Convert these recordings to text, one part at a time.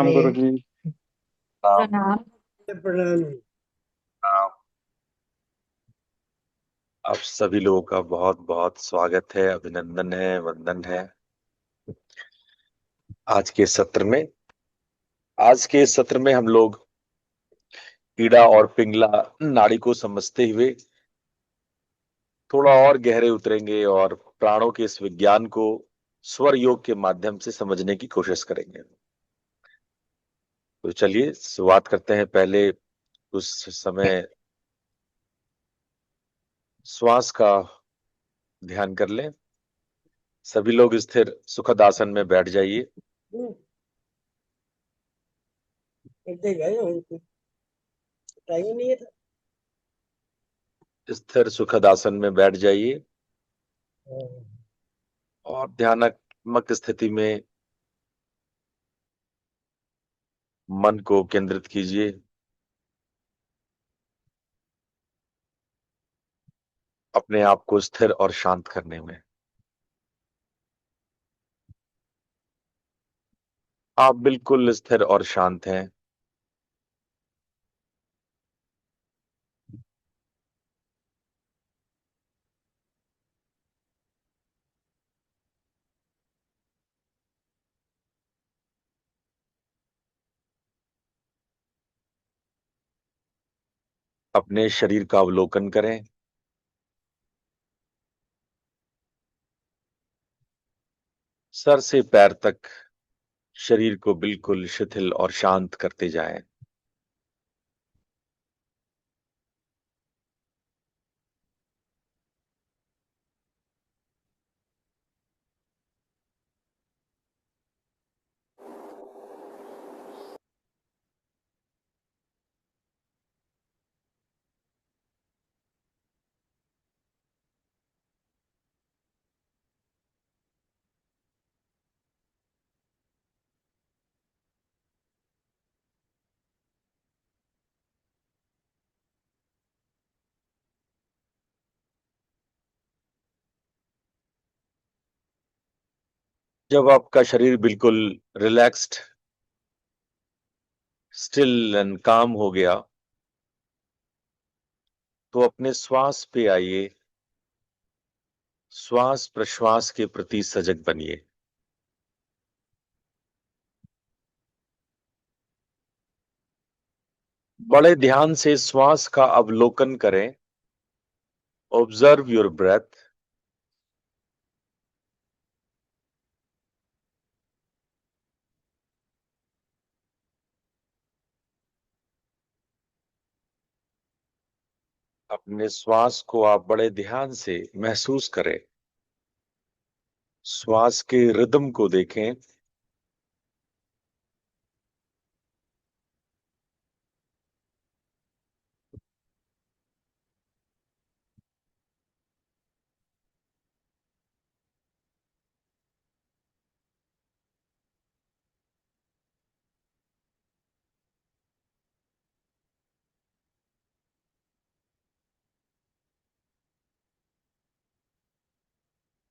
राम गुरु में जी। राम प्रणाम। प्रणाम। राम। आप सभी लोगों का बहुत बहुत स्वागत है, अभिनंदन है, वंदन है। आज के सत्र में आज के सत्र में हम लोग ईड़ा और पिंगला नाड़ी को समझते हुए थोड़ा और गहरे उतरेंगे और प्राणों के इस विज्ञान को स्वर योग के माध्यम से समझने की कोशिश करेंगे। तो चलिए शुरुआत करते हैं। पहले कुछ समय श्वास का ध्यान कर लें। सभी लोग स्थिर सुखद आसन में बैठ जाइए। करते गए उनको टाइम नहीं था। स्थिर सुखद आसन में बैठ जाइए और ध्यानात्मक स्थिति में मन को केंद्रित कीजिए। अपने आप को स्थिर और शांत करने में आप बिल्कुल स्थिर और शांत हैं। अपने शरीर का अवलोकन करें। सर से पैर तक शरीर को बिल्कुल शिथिल और शांत करते जाएं। जब आपका शरीर बिल्कुल रिलैक्स्ड, स्टिल एंड काम हो गया तो अपने श्वास पे आइए। श्वास प्रश्वास के प्रति सजग बनिए। बड़े ध्यान से श्वास का अवलोकन करें। Observe your breath. अपने श्वास को आप बड़े ध्यान से महसूस करें। श्वास के रिदम को देखें।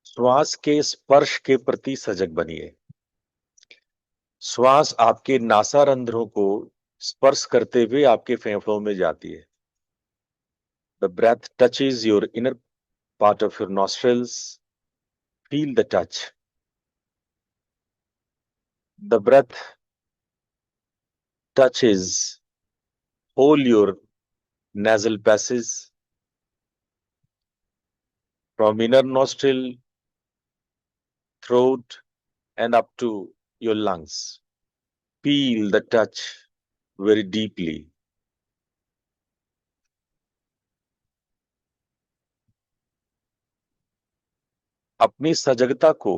श्वास के स्पर्श के प्रति सजग बनिए। श्वास आपके नासारंध्रों को स्पर्श करते हुए आपके फेफड़ों में जाती है। The breath touches your inner part of your nostrils. Feel the touch. The breath touches whole your nasal passages from inner nostril, throat, and up to your lungs. Feel the touch very deeply. अपनी सजगता को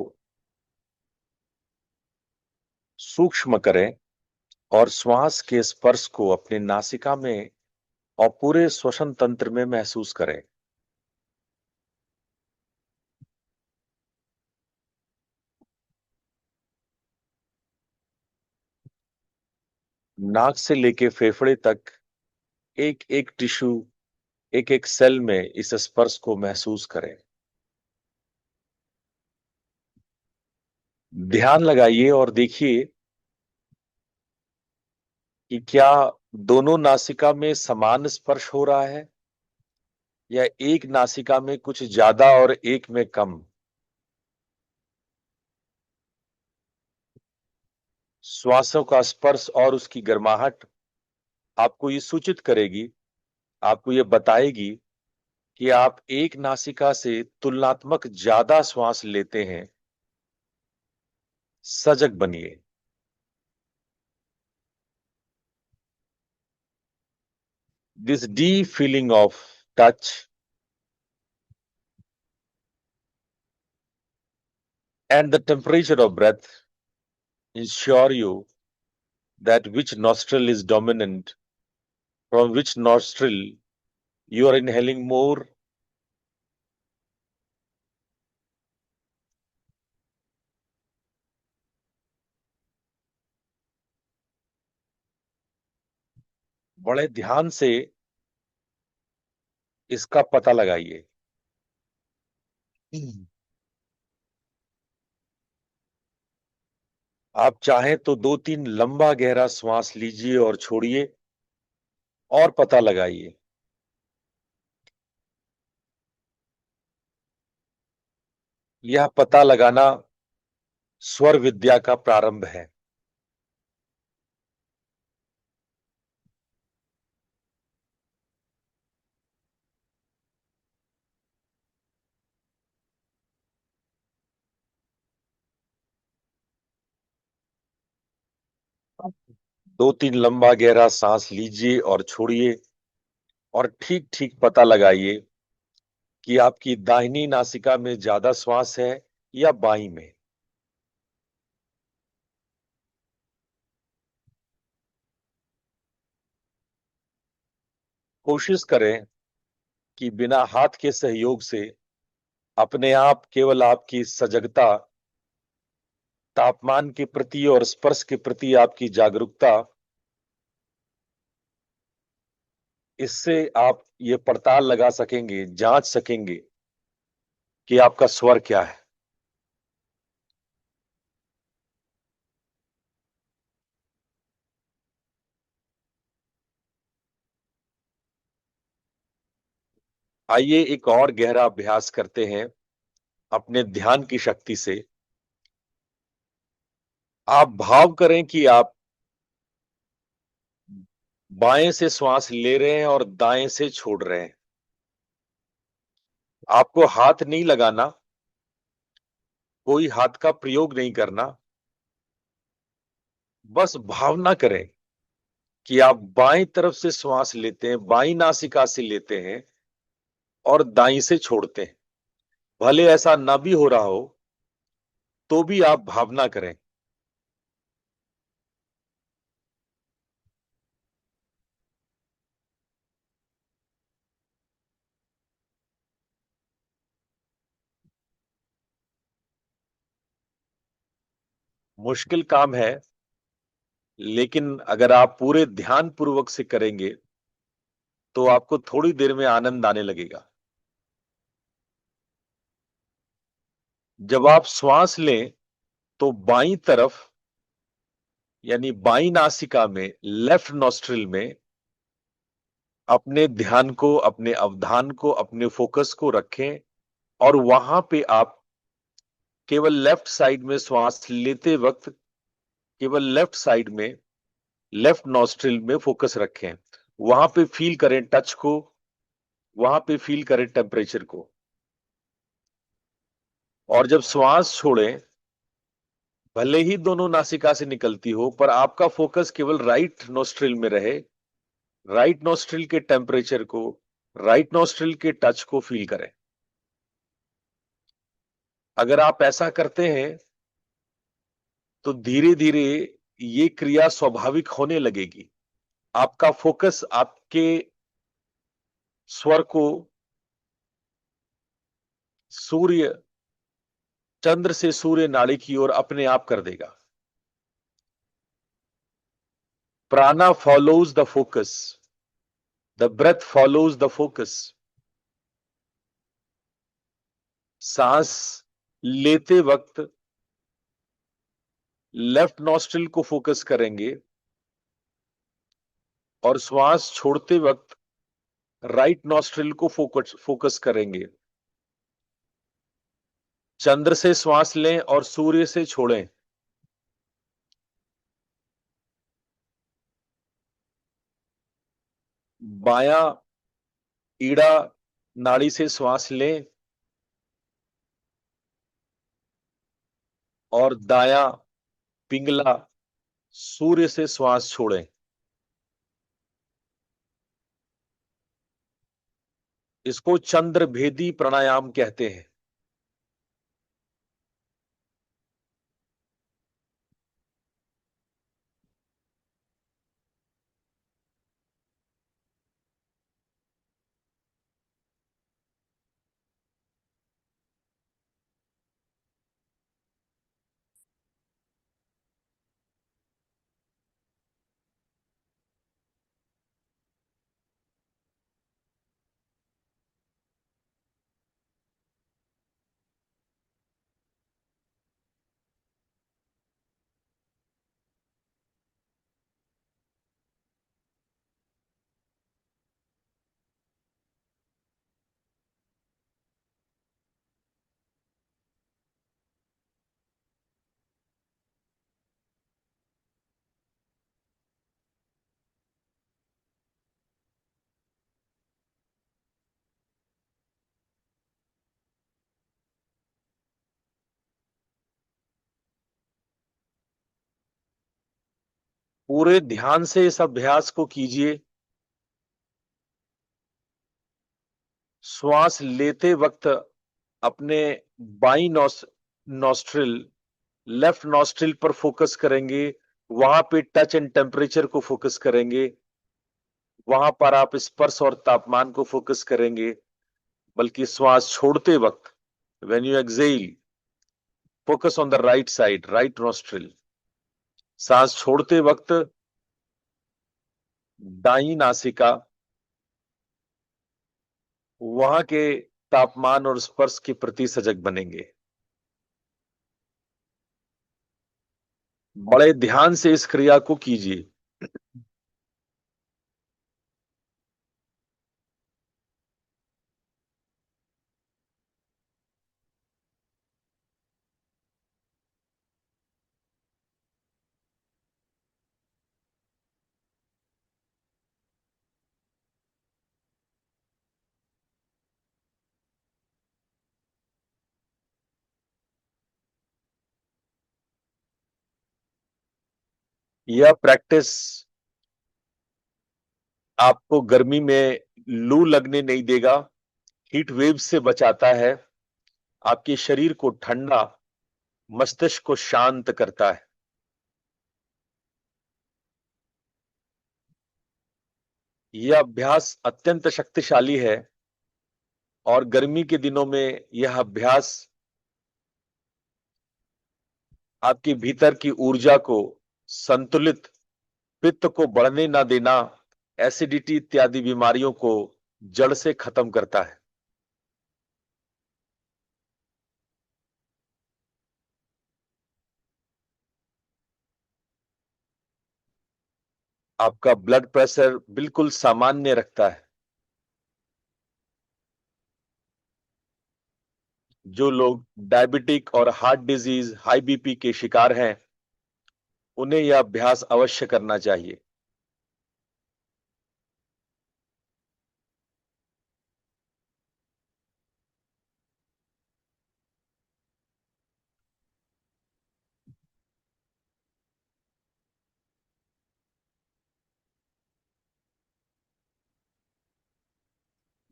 सूक्ष्म करें और श्वास के स्पर्श को अपने नासिका में और पूरे श्वसन तंत्र में महसूस करें। नाक से लेके फेफड़े तक एक एक टिश्यू, एक एक सेल में इस स्पर्श को महसूस करें। ध्यान लगाइए और देखिए कि क्या दोनों नासिका में समान स्पर्श हो रहा है या एक नासिका में कुछ ज्यादा और एक में कम। श्वासों का स्पर्श और उसकी गर्माहट आपको ये सूचित करेगी, आपको ये बताएगी कि आप एक नासिका से तुलनात्मक ज्यादा श्वास लेते हैं। सजग बनिए। This deep feeling of touch and the temperature of breath ensure you that which nostril is dominant, from which nostril you are inhaling more. बड़े ध्यान से इसका पता लगाइए। आप चाहें तो 2-3 लंबा गहरा श्वास लीजिए और छोड़िए और पता लगाइए। यह पता लगाना स्वर विद्या का प्रारंभ है। दो तीन लंबा गहरा सांस लीजिए और छोड़िए और ठीक ठीक पता लगाइए कि आपकी दाहिनी नासिका में ज्यादा श्वास है या बाईं में। कोशिश करें कि बिना हाथ के सहयोग से अपने आप केवल आपकी सजगता, तापमान के प्रति और स्पर्श के प्रति आपकी जागरूकता, इससे आप ये पड़ताल लगा सकेंगे, जांच सकेंगे कि आपका स्वर क्या है। आइए एक और गहरा अभ्यास करते हैं अपने ध्यान की शक्ति से। आप भाव करें कि आप बाएं से श्वास ले रहे हैं और दाएं से छोड़ रहे हैं। आपको हाथ नहीं लगाना, कोई हाथ का प्रयोग नहीं करना। बस भावना करें कि आप बाएं तरफ से श्वास लेते हैं, बाईं नासिका से लेते हैं और दाईं से छोड़ते हैं। भले ऐसा ना भी हो रहा हो तो भी आप भावना करें। मुश्किल काम है, लेकिन अगर आप पूरे ध्यान पूर्वक से करेंगे तो आपको थोड़ी देर में आनंद आने लगेगा। जब आप श्वास लें तो बाईं तरफ यानी बाईं नासिका में, लेफ्ट नॉस्ट्रिल में अपने ध्यान को, अपने अवधान को, अपने फोकस को रखें और वहां पे आप केवल लेफ्ट साइड में श्वास लेते वक्त केवल लेफ्ट साइड में, लेफ्ट नॉस्ट्रिल में फोकस रखें। वहां पे फील करें टच को, वहां पे फील करें टेम्परेचर को। और जब श्वास छोड़ें, भले ही दोनों नासिका से निकलती हो, पर आपका फोकस केवल राइट नोस्ट्रिल में रहे। राइट नोस्ट्रिल के टेम्परेचर को, राइट नोस्ट्रिल के टच को फील करें। अगर आप ऐसा करते हैं तो धीरे धीरे ये क्रिया स्वाभाविक होने लगेगी। आपका फोकस आपके स्वर को सूर्य, चंद्र से सूर्य नाड़ी की ओर अपने आप कर देगा। Prana follows the focus, the breath follows the focus. सांस लेते वक्त लेफ्ट नॉस्ट्रिल को फोकस करेंगे और श्वास छोड़ते वक्त राइट नॉस्ट्रिल को फोकस करेंगे। चंद्र से श्वास लें और सूर्य से छोड़ें। बायां ईड़ा नाड़ी से श्वास लें और दायां पिंगला सूर्य से श्वास छोड़ें। इसको चंद्र भेदी प्राणायाम कहते हैं। पूरे ध्यान से इस अभ्यास को कीजिए। श्वास लेते वक्त अपने बाई नॉस्ट्रिल लेफ्ट नॉस्ट्रिल पर फोकस करेंगे। वहां पे टच एंड टेम्परेचर को फोकस करेंगे। वहां पर आप स्पर्श और तापमान को फोकस करेंगे। बल्कि श्वास छोड़ते वक्त when you exhale focus on the right side, right nostril. सांस छोड़ते वक्त दाई नासिका, वहां के तापमान और स्पर्श के प्रति सजग बनेंगे। बड़े ध्यान से इस क्रिया को कीजिए। यह प्रैक्टिस आपको गर्मी में लू लगने नहीं देगा, हीट वेव से बचाता है, आपके शरीर को ठंडा, मस्तिष्क को शांत करता है। यह अभ्यास अत्यंत शक्तिशाली है और गर्मी के दिनों में यह अभ्यास आपके भीतर की ऊर्जा को संतुलित, पित्त को बढ़ने ना देना, एसिडिटी इत्यादि बीमारियों को जड़ से खत्म करता है। आपका ब्लड प्रेशर बिल्कुल सामान्य रखता है। जो लोग डायबिटिक और हार्ट डिजीज, हाई बीपी के शिकार हैं, उन्हें यह अभ्यास अवश्य करना चाहिए।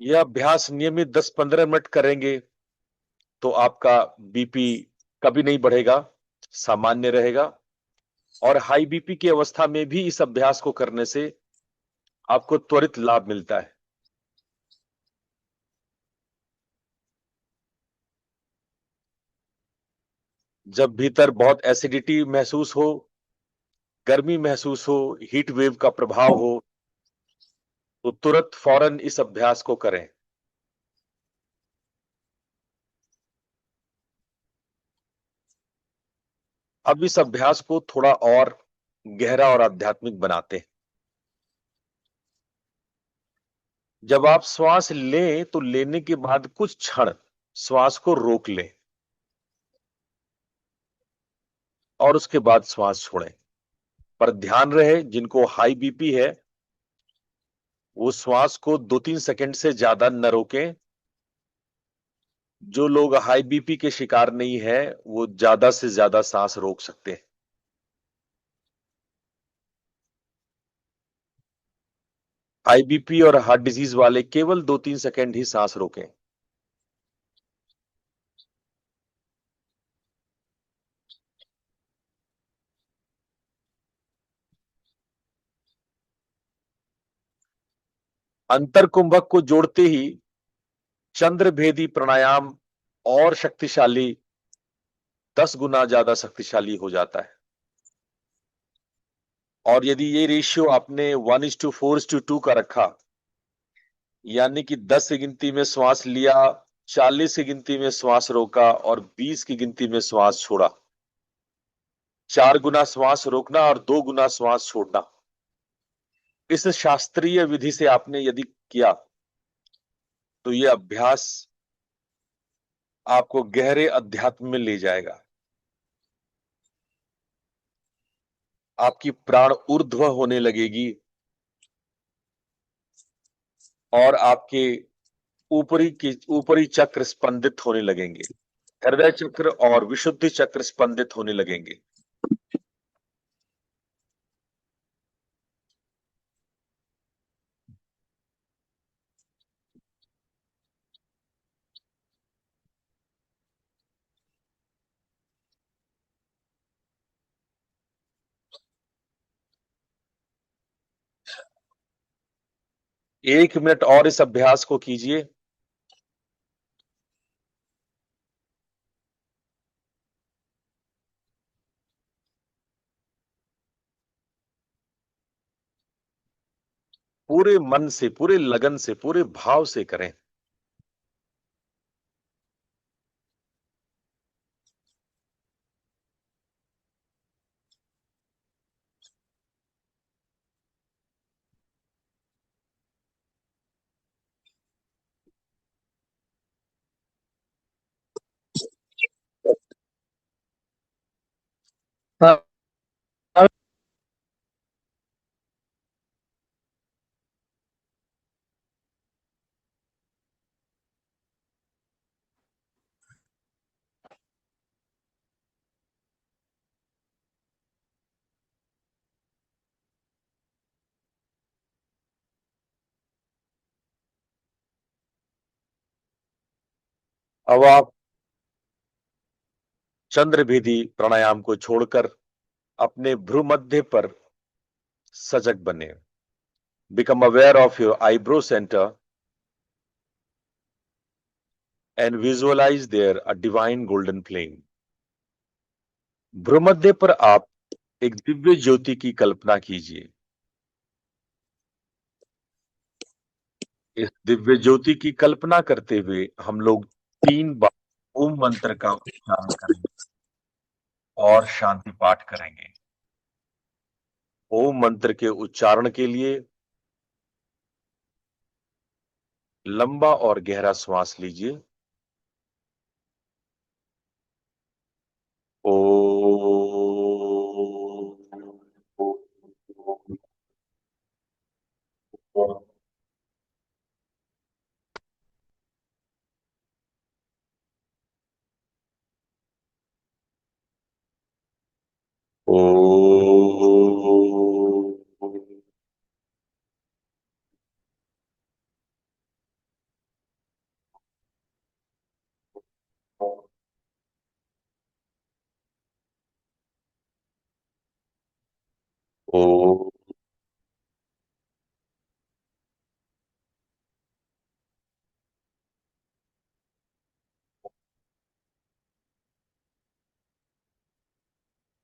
यह अभ्यास नियमित 10-15 मिनट करेंगे तो आपका बीपी कभी नहीं बढ़ेगा, सामान्य रहेगा। और हाई बीपी की अवस्था में भी इस अभ्यास को करने से आपको त्वरित लाभ मिलता है। जब भीतर बहुत एसिडिटी महसूस हो, गर्मी महसूस हो, हीट वेव का प्रभाव हो, तो तुरंत फौरन इस अभ्यास को करें। अब इस अभ्यास को थोड़ा और गहरा और आध्यात्मिक बनाते हैं। जब आप श्वास लें तो लेने के बाद कुछ क्षण श्वास को रोक लें और उसके बाद श्वास छोड़ें। पर ध्यान रहे, जिनको हाई बीपी है वो श्वास को 2-3 सेकंड से ज्यादा न रोकें। जो लोग हाई बीपी के शिकार नहीं है वो ज्यादा से ज्यादा सांस रोक सकते हैं। हाई बीपी और हार्ट डिजीज वाले केवल 2-3 सेकंड ही सांस रोकें। अंतर कुंभक को जोड़ते ही चंद्रभेदी प्राणायाम और शक्तिशाली, 10 गुना ज्यादा शक्तिशाली हो जाता है। और यदि ये रेशियो आपने 1:4:2 का रखा, यानी कि 10 की गिनती में श्वास लिया, 40 की गिनती में श्वास रोका और 20 की गिनती में श्वास छोड़ा, 4 गुना श्वास रोकना और 2 गुना श्वास छोड़ना, इस शास्त्रीय विधि से आपने यदि किया तो ये अभ्यास आपको गहरे अध्यात्म में ले जाएगा। आपकी प्राण ऊर्ध्व होने लगेगी और आपके ऊपरी चक्र स्पंदित होने लगेंगे। हृदय चक्र और विशुद्धि चक्र स्पंदित होने लगेंगे। एक मिनट और इस अभ्यास को कीजिए। पूरे मन से, पूरे लगन से, पूरे भाव से करें। हाँ, अब आप चंद्रभेदी प्राणायाम को छोड़कर अपने भ्रूमध्य पर सजग बने। Become aware of your eyebrow center and visualize there a divine golden flame. भ्रूमध्य पर आप एक दिव्य ज्योति की कल्पना कीजिए। इस दिव्य ज्योति की कल्पना करते हुए हम लोग 3 बार ओम मंत्र का उच्चारण करेंगे और शांति पाठ करेंगे। ओम मंत्र के उच्चारण के लिए लंबा और गहरा श्वास लीजिए। ओ ओ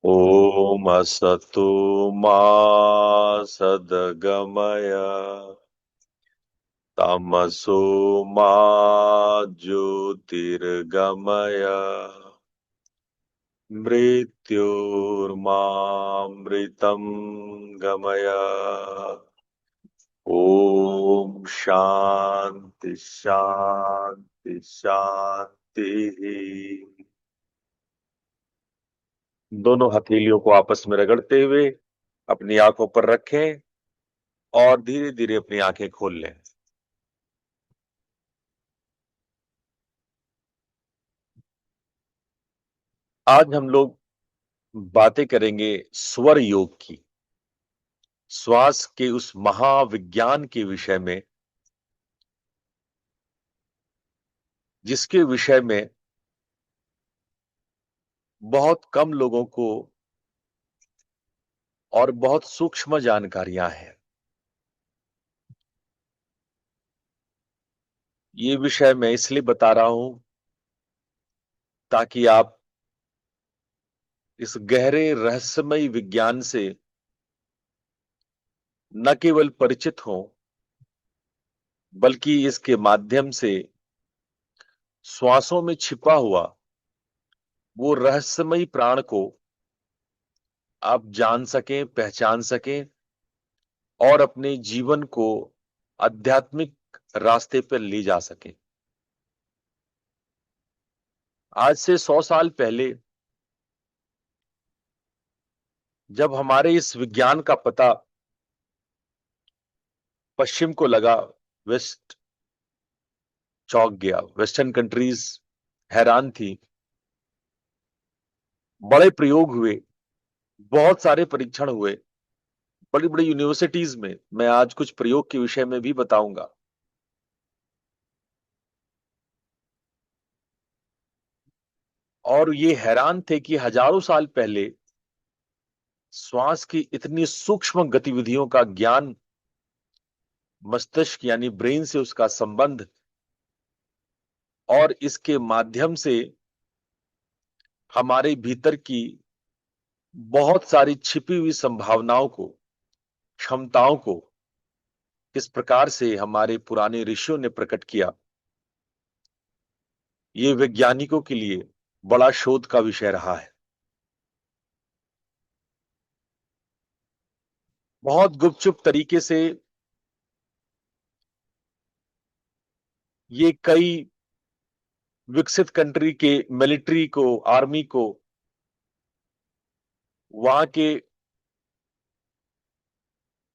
ओम असतो मा सद्गमय तमसो मा ज्योतिर्गमय मृत्योर्मामृतं गमय। ओम ओम शांति शांति शांति। दोनों हथेलियों को आपस में रगड़ते हुए अपनी आंखों पर रखें और धीरे धीरे अपनी आंखें खोल लें। आज हम लोग बातें करेंगे स्वर योग की, श्वास के उस महाविज्ञान के विषय में जिसके विषय में बहुत कम लोगों को और बहुत सूक्ष्म जानकारियां हैं। ये विषय मैं इसलिए बता रहा हूं ताकि आप इस गहरे रहस्यमय विज्ञान से न केवल परिचित हों बल्कि इसके माध्यम से श्वासों में छिपा हुआ वो रहस्यमयी प्राण को आप जान सकें, पहचान सकें और अपने जीवन को आध्यात्मिक रास्ते पर ले जा सकें। आज से 100 साल पहले जब हमारे इस विज्ञान का पता पश्चिम को लगा, वेस्ट चौंक गया। वेस्टर्न कंट्रीज हैरान थी। बड़े प्रयोग हुए, बहुत सारे परीक्षण हुए, बड़ी बड़ी यूनिवर्सिटीज में। मैं आज कुछ प्रयोग के विषय में भी बताऊंगा। और ये हैरान थे कि हजारों साल पहले श्वास की इतनी सूक्ष्म गतिविधियों का ज्ञान, मस्तिष्क यानी ब्रेन से उसका संबंध और इसके माध्यम से हमारे भीतर की बहुत सारी छिपी हुई संभावनाओं को, क्षमताओं को किस प्रकार से हमारे पुराने ऋषियों ने प्रकट किया, ये वैज्ञानिकों के लिए बड़ा शोध का विषय रहा है। बहुत गुपचुप तरीके से ये कई विकसित कंट्री के मिलिट्री को, आर्मी को, वहां के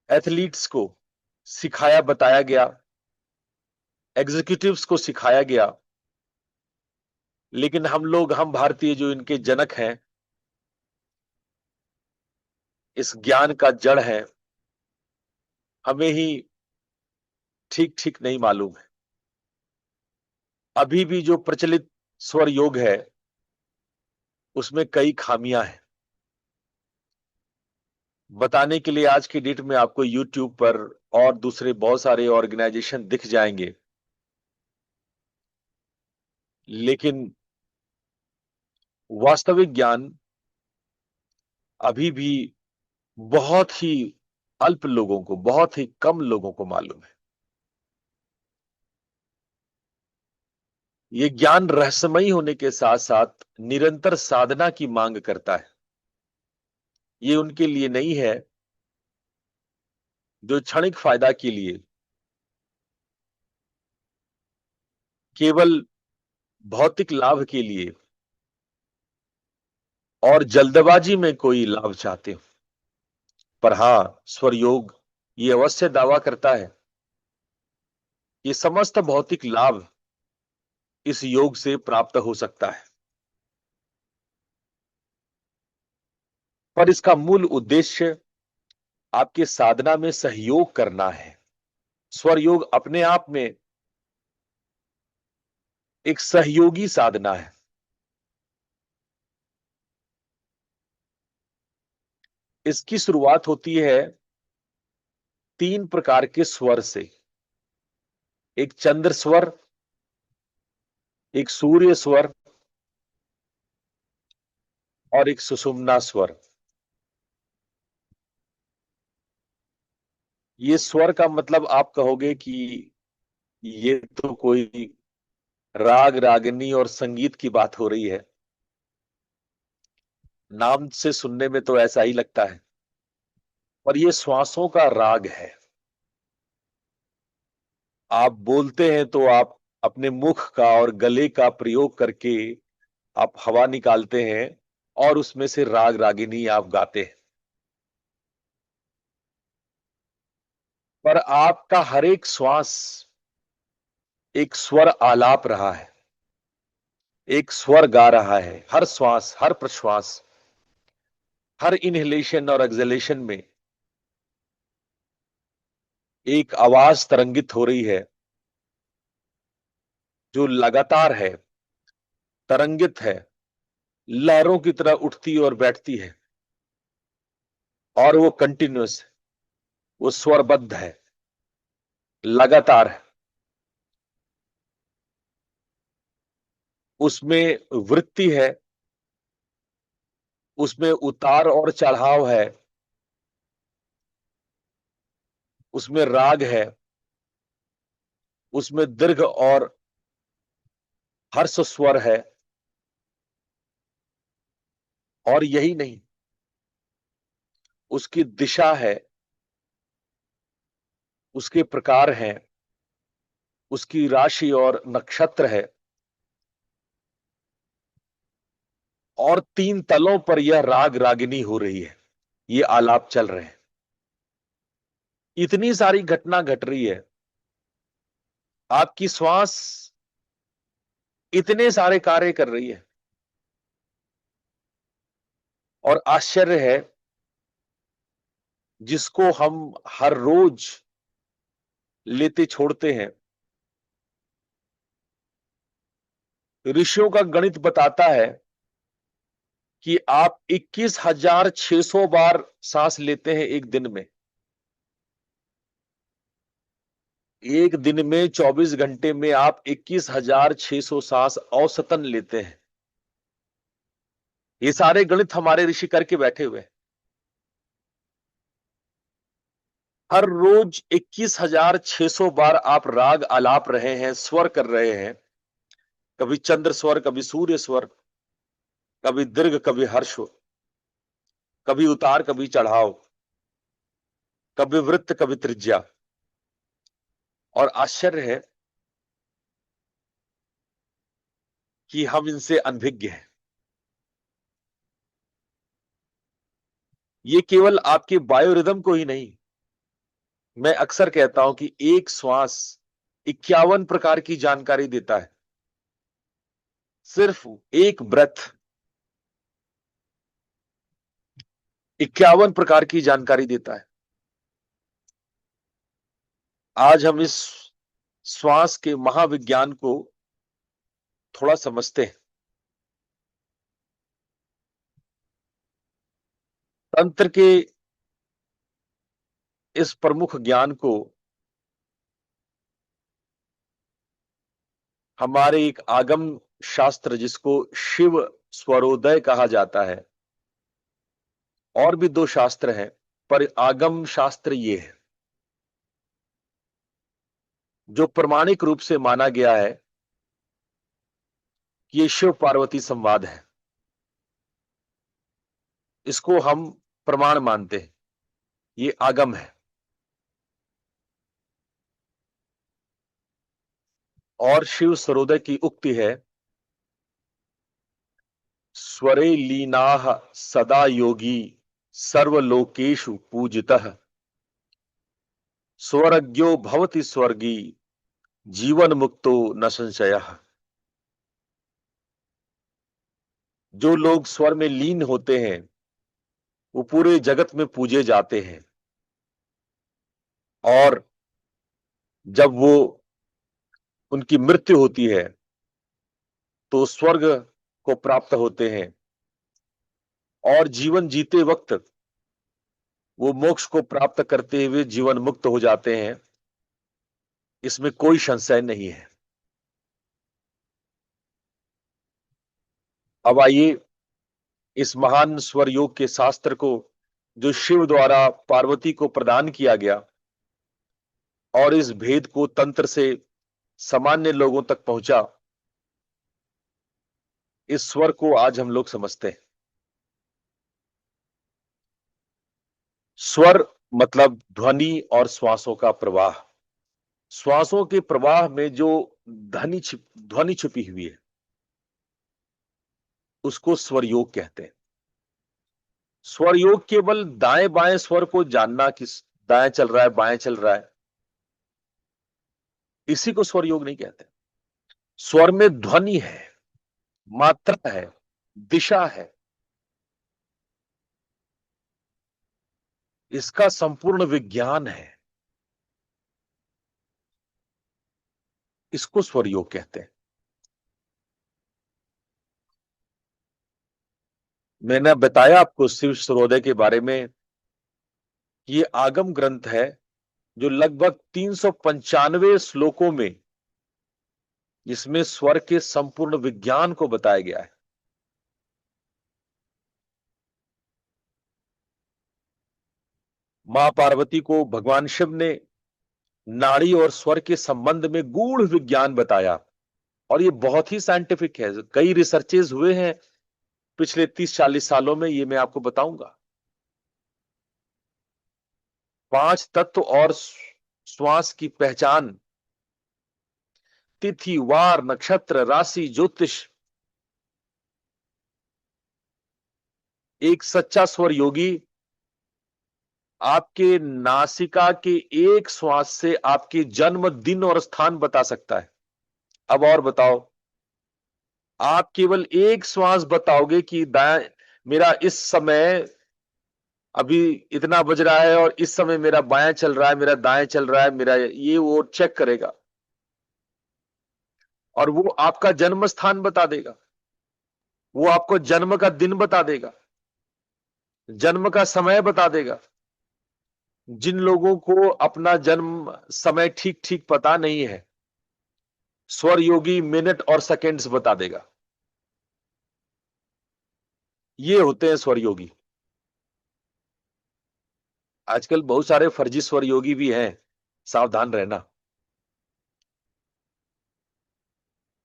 एथलीट्स को सिखाया, बताया गया, एग्जीक्यूटिव्स को सिखाया गया। लेकिन हम भारतीय जो इनके जनक हैं, इस ज्ञान का जड़ है, हमें ही ठीक ठीक नहीं मालूम है। अभी भी जो प्रचलित स्वर योग है उसमें कई खामियां हैं। बताने के लिए आज की डेट में आपको YouTube पर और दूसरे बहुत सारे ऑर्गेनाइजेशन दिख जाएंगे, लेकिन वास्तविक ज्ञान अभी भी बहुत ही अल्प लोगों को, बहुत ही कम लोगों को मालूम है। यह ज्ञान रहस्यमयी होने के साथ साथ निरंतर साधना की मांग करता है। ये उनके लिए नहीं है जो क्षणिक फायदा के लिए केवल भौतिक लाभ के लिए और जल्दबाजी में कोई लाभ चाहते हो। पर हां, स्वर योग ये अवश्य दावा करता है कि समस्त भौतिक लाभ इस योग से प्राप्त हो सकता है। पर इसका मूल उद्देश्य आपके साधना में सहयोग करना है। स्वर योग अपने आप में एक सहयोगी साधना है। इसकी शुरुआत होती है 3 प्रकार के स्वर से। एक चंद्र स्वर, एक सूर्य स्वर और एक सुषुम्ना स्वर। ये स्वर का मतलब आप कहोगे कि ये तो कोई राग रागिनी और संगीत की बात हो रही है। नाम से सुनने में तो ऐसा ही लगता है, पर ये श्वासों का राग है। आप बोलते हैं तो आप अपने मुख का और गले का प्रयोग करके आप हवा निकालते हैं और उसमें से राग रागिनी आप गाते हैं। पर आपका हर एक श्वास एक स्वर आलाप रहा है, एक स्वर गा रहा है। हर श्वास, हर प्रश्वास, हर इनहेलेशन और एक्सहेलेशन में एक आवाज तरंगित हो रही है जो लगातार है, तरंगित है, लहरों की तरह उठती और बैठती है, और वो कंटिन्यूअस, वो स्वरबद्ध है, लगातार है। उसमें वृत्ति है, उसमें उतार और चढ़ाव है, उसमें राग है, उसमें दीर्घ और हर्ष स्वर है। और यही नहीं, उसकी दिशा है, उसके प्रकार हैं, उसकी राशि और नक्षत्र है, और तीन तलों पर यह राग रागिनी हो रही है, ये आलाप चल रहे हैं। इतनी सारी घटना घट रही है, आपकी श्वास इतने सारे कार्य कर रही है। और आश्चर्य है, जिसको हम हर रोज लेते छोड़ते हैं, ऋषियों का गणित बताता है कि आप 21,600 बार सांस लेते हैं एक दिन में। एक दिन में 24 घंटे में आप 21,600 सांस औसतन लेते हैं। ये सारे गणित हमारे ऋषि करके बैठे हुए हैं। हर रोज 21,600 बार आप राग आलाप रहे हैं, स्वर कर रहे हैं। कभी चंद्र स्वर, कभी सूर्य स्वर, कभी दीर्घ, कभी हर्ष, कभी उतार, कभी चढ़ाव, कभी वृत्त, कभी त्रिज्या। और आश्चर्य है कि हम इनसे अनभिज्ञ हैं। ये केवल आपके बायोरिदम को ही नहीं, मैं अक्सर कहता हूं कि एक श्वास 51 प्रकार की जानकारी देता है। सिर्फ एक ब्रेथ 51 प्रकार की जानकारी देता है। आज हम इस श्वास के महाविज्ञान को थोड़ा समझते हैं। तंत्र के इस प्रमुख ज्ञान को हमारे एक आगम शास्त्र, जिसको शिव स्वरोदय कहा जाता है, और भी दो शास्त्र हैं, पर आगम शास्त्र ये है जो प्रमाणिक रूप से माना गया है कि ये शिव पार्वती संवाद है। इसको हम प्रमाण मानते हैं, ये आगम है। और शिव स्वरोदय की उक्ति है, स्वरे लीनाः सदा योगी सर्वलोकेषु पूजितः, स्वरज्ञो भवति स्वर्गी जीवन मुक्तो न संशयः। जो लोग स्वर में लीन होते हैं वो पूरे जगत में पूजे जाते हैं, और जब वो उनकी मृत्यु होती है तो स्वर्ग को प्राप्त होते हैं, और जीवन जीते वक्त वो मोक्ष को प्राप्त करते हुए जीवन मुक्त हो जाते हैं। इसमें कोई संशय नहीं है। अब आइए इस महान स्वर योग के शास्त्र को, जो शिव द्वारा पार्वती को प्रदान किया गया, और इस भेद को तंत्र से सामान्य लोगों तक पहुंचा, इस स्वर को आज हम लोग समझते हैं। स्वर मतलब ध्वनि और श्वासों का प्रवाह। श्वासों के प्रवाह में जो ध्वनि छुपी हुई है उसको स्वर योग कहते हैं। स्वर योग केवल दाएं बाएं स्वर को जानना, किस दाएं चल रहा है बाएं चल रहा है, इसी को स्वर योग नहीं कहते। स्वर में ध्वनि है, मात्रा है, दिशा है, इसका संपूर्ण विज्ञान है, इसको स्वर योग कहते हैं। मैंने बताया आपको शिव सूर्योदय के बारे में, ये आगम ग्रंथ है जो लगभग 395 श्लोकों में इसमें स्वर के संपूर्ण विज्ञान को बताया गया है। मां पार्वती को भगवान शिव ने नाड़ी और स्वर के संबंध में गूढ़ विज्ञान बताया, और ये बहुत ही साइंटिफिक है। कई रिसर्चेज हुए हैं पिछले 30-40 सालों में, ये मैं आपको बताऊंगा। 5 तत्व और श्वास की पहचान, तिथि वार नक्षत्र राशि ज्योतिष। एक सच्चा स्वर योगी आपके नासिका के एक श्वास से आपके जन्म दिन और स्थान बता सकता है। अब और बताओ, आप केवल एक श्वास बताओगे कि दाएं, मेरा इस समय अभी इतना बज रहा है और इस समय मेरा बायां चल रहा है, मेरा दाएं चल रहा है, मेरा ये वो चेक करेगा, और वो आपका जन्म स्थान बता देगा, वो आपको जन्म का दिन बता देगा, जन्म का समय बता देगा। जिन लोगों को अपना जन्म समय ठीक ठीक पता नहीं है, स्वर योगी मिनट और सेकंड्स बता देगा। ये होते हैं स्वर योगी। आजकल बहुत सारे फर्जी स्वर योगी भी हैं, सावधान रहना।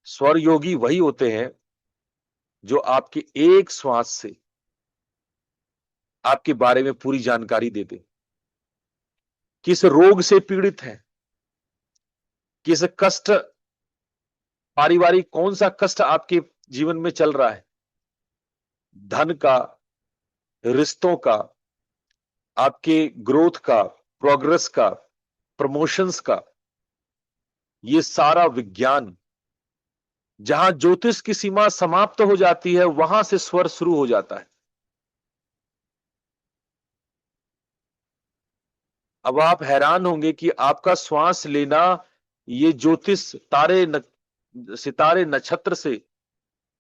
स्वर योगी वही होते हैं जो आपके एक श्वास से आपके बारे में पूरी जानकारी देते, किस रोग से पीड़ित है, किस कष्ट, पारिवारिक कौन सा कष्ट आपके जीवन में चल रहा है, धन का, रिश्तों का, आपके ग्रोथ का, प्रोग्रेस का, प्रमोशंस का, ये सारा विज्ञान, जहां ज्योतिष की सीमा समाप्त हो जाती है वहां से स्वर शुरू हो जाता है। अब आप हैरान होंगे कि आपका श्वास लेना, ये ज्योतिष सितारे नक्षत्र से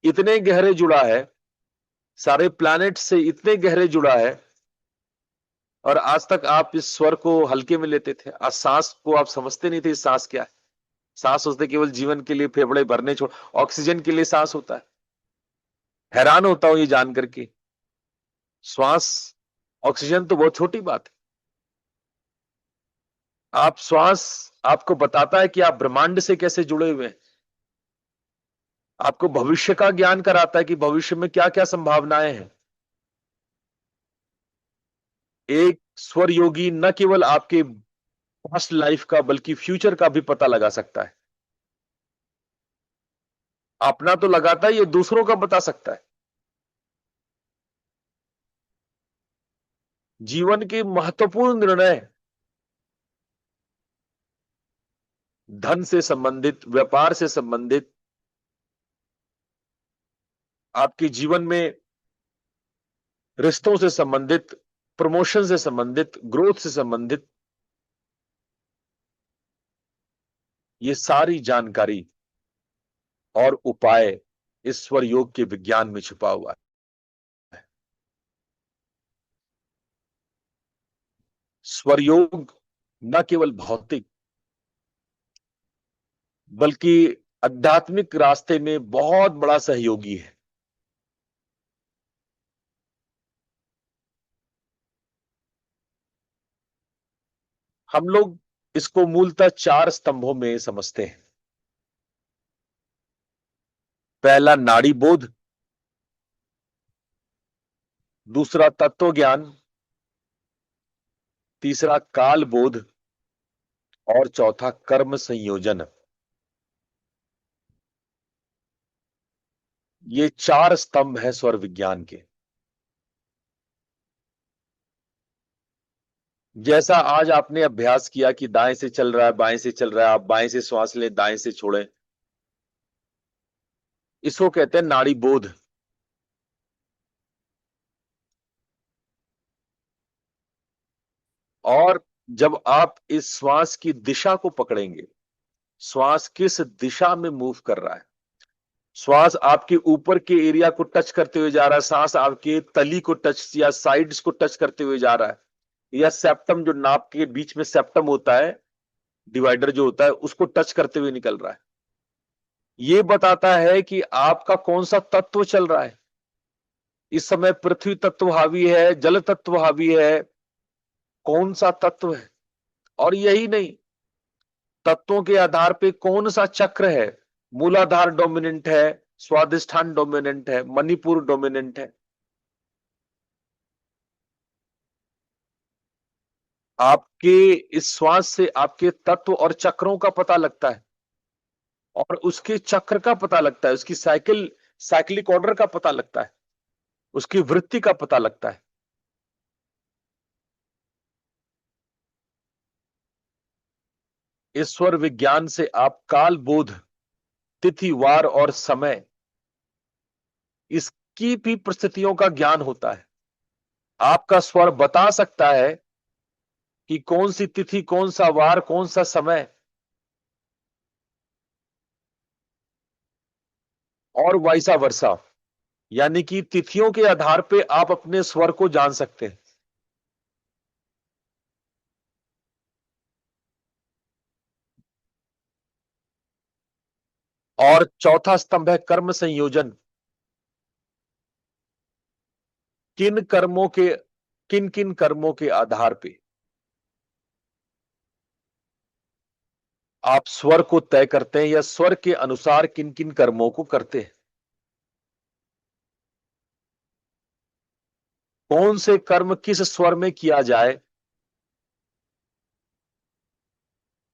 इतने गहरे जुड़ा है, सारे प्लैनेट से इतने गहरे जुड़ा है, और आज तक आप इस स्वर को हल्के में लेते थे। आज सांस को आप समझते नहीं थे, इस सांस क्या है। सांस सोचते केवल जीवन के लिए फेफड़े भरने छोड़, ऑक्सीजन के लिए सांस होता है। हैरान होता हूं ये जान करके, श्वास, ऑक्सीजन तो बहुत छोटी बात है। आप श्वास आपको बताता है कि आप ब्रह्मांड से कैसे जुड़े हुए हैं, आपको भविष्य का ज्ञान कराता है कि भविष्य में क्या क्या संभावनाएं हैं। एक स्वर योगी न केवल आपके पास्ट लाइफ का बल्कि फ्यूचर का भी पता लगा सकता है। अपना तो लगाता है, ये दूसरों का बता सकता है। जीवन के महत्वपूर्ण निर्णय, धन से संबंधित, व्यापार से संबंधित, आपके जीवन में रिश्तों से संबंधित, प्रमोशन से संबंधित, ग्रोथ से संबंधित, ये सारी जानकारी और उपाय इस स्वर योग के विज्ञान में छुपा हुआ है। स्वर योग न केवल भौतिक बल्कि आध्यात्मिक रास्ते में बहुत बड़ा सहयोगी है। हम लोग इसको मूलतः 4 स्तंभों में समझते हैं। पहला नाड़ी बोध, दूसरा तत्व ज्ञान, तीसरा काल बोध, और चौथा कर्म संयोजन। ये चार स्तंभ है स्वर विज्ञान के। जैसा आज आपने अभ्यास किया कि दाएं से चल रहा है, बाएं से चल रहा है, आप बाएं से श्वास लें, दाएं से छोड़ें, इसको कहते हैं नाड़ी बोध। और जब आप इस श्वास की दिशा को पकड़ेंगे, श्वास किस दिशा में मूव कर रहा है, श्वास आपके ऊपर के एरिया को टच करते हुए जा रहा है, सांस आपके तली को टच या साइड्स को टच करते हुए जा रहा है, या सेप्टम जो नाक के बीच में सेप्टम होता है, डिवाइडर जो होता है, उसको टच करते हुए निकल रहा है, ये बताता है कि आपका कौन सा तत्व चल रहा है। इस समय पृथ्वी तत्व हावी है, जल तत्व हावी है, कौन सा तत्व है। और यही नहीं, तत्वों के आधार पे कौन सा चक्र है, मूलाधार डोमिनेंट है, स्वादिष्ठान डोमिनेंट है, मणिपुर डोमिनेंट है। आपके इस श्वास से आपके तत्व और चक्रों का पता लगता है, और उसके चक्र का पता लगता है, उसकी साइक्लिक ऑर्डर का पता लगता है, उसकी वृत्ति का पता लगता है। ईश्वर विज्ञान से आप काल बोध, तिथि वार और समय, इसकी भी परिस्थितियों का ज्ञान होता है। आपका स्वर बता सकता है कि कौन सी तिथि, कौन सा वार, कौन सा समय, और वाइसा वर्षा। यानी कि तिथियों के आधार पे आप अपने स्वर को जान सकते हैं। और चौथा स्तंभ है कर्म संयोजन। किन कर्मों के, किन किन कर्मों के आधार पे आप स्वर को तय करते हैं, या स्वर के अनुसार किन किन कर्मों को करते हैं, कौन से कर्म किस स्वर में किया जाए,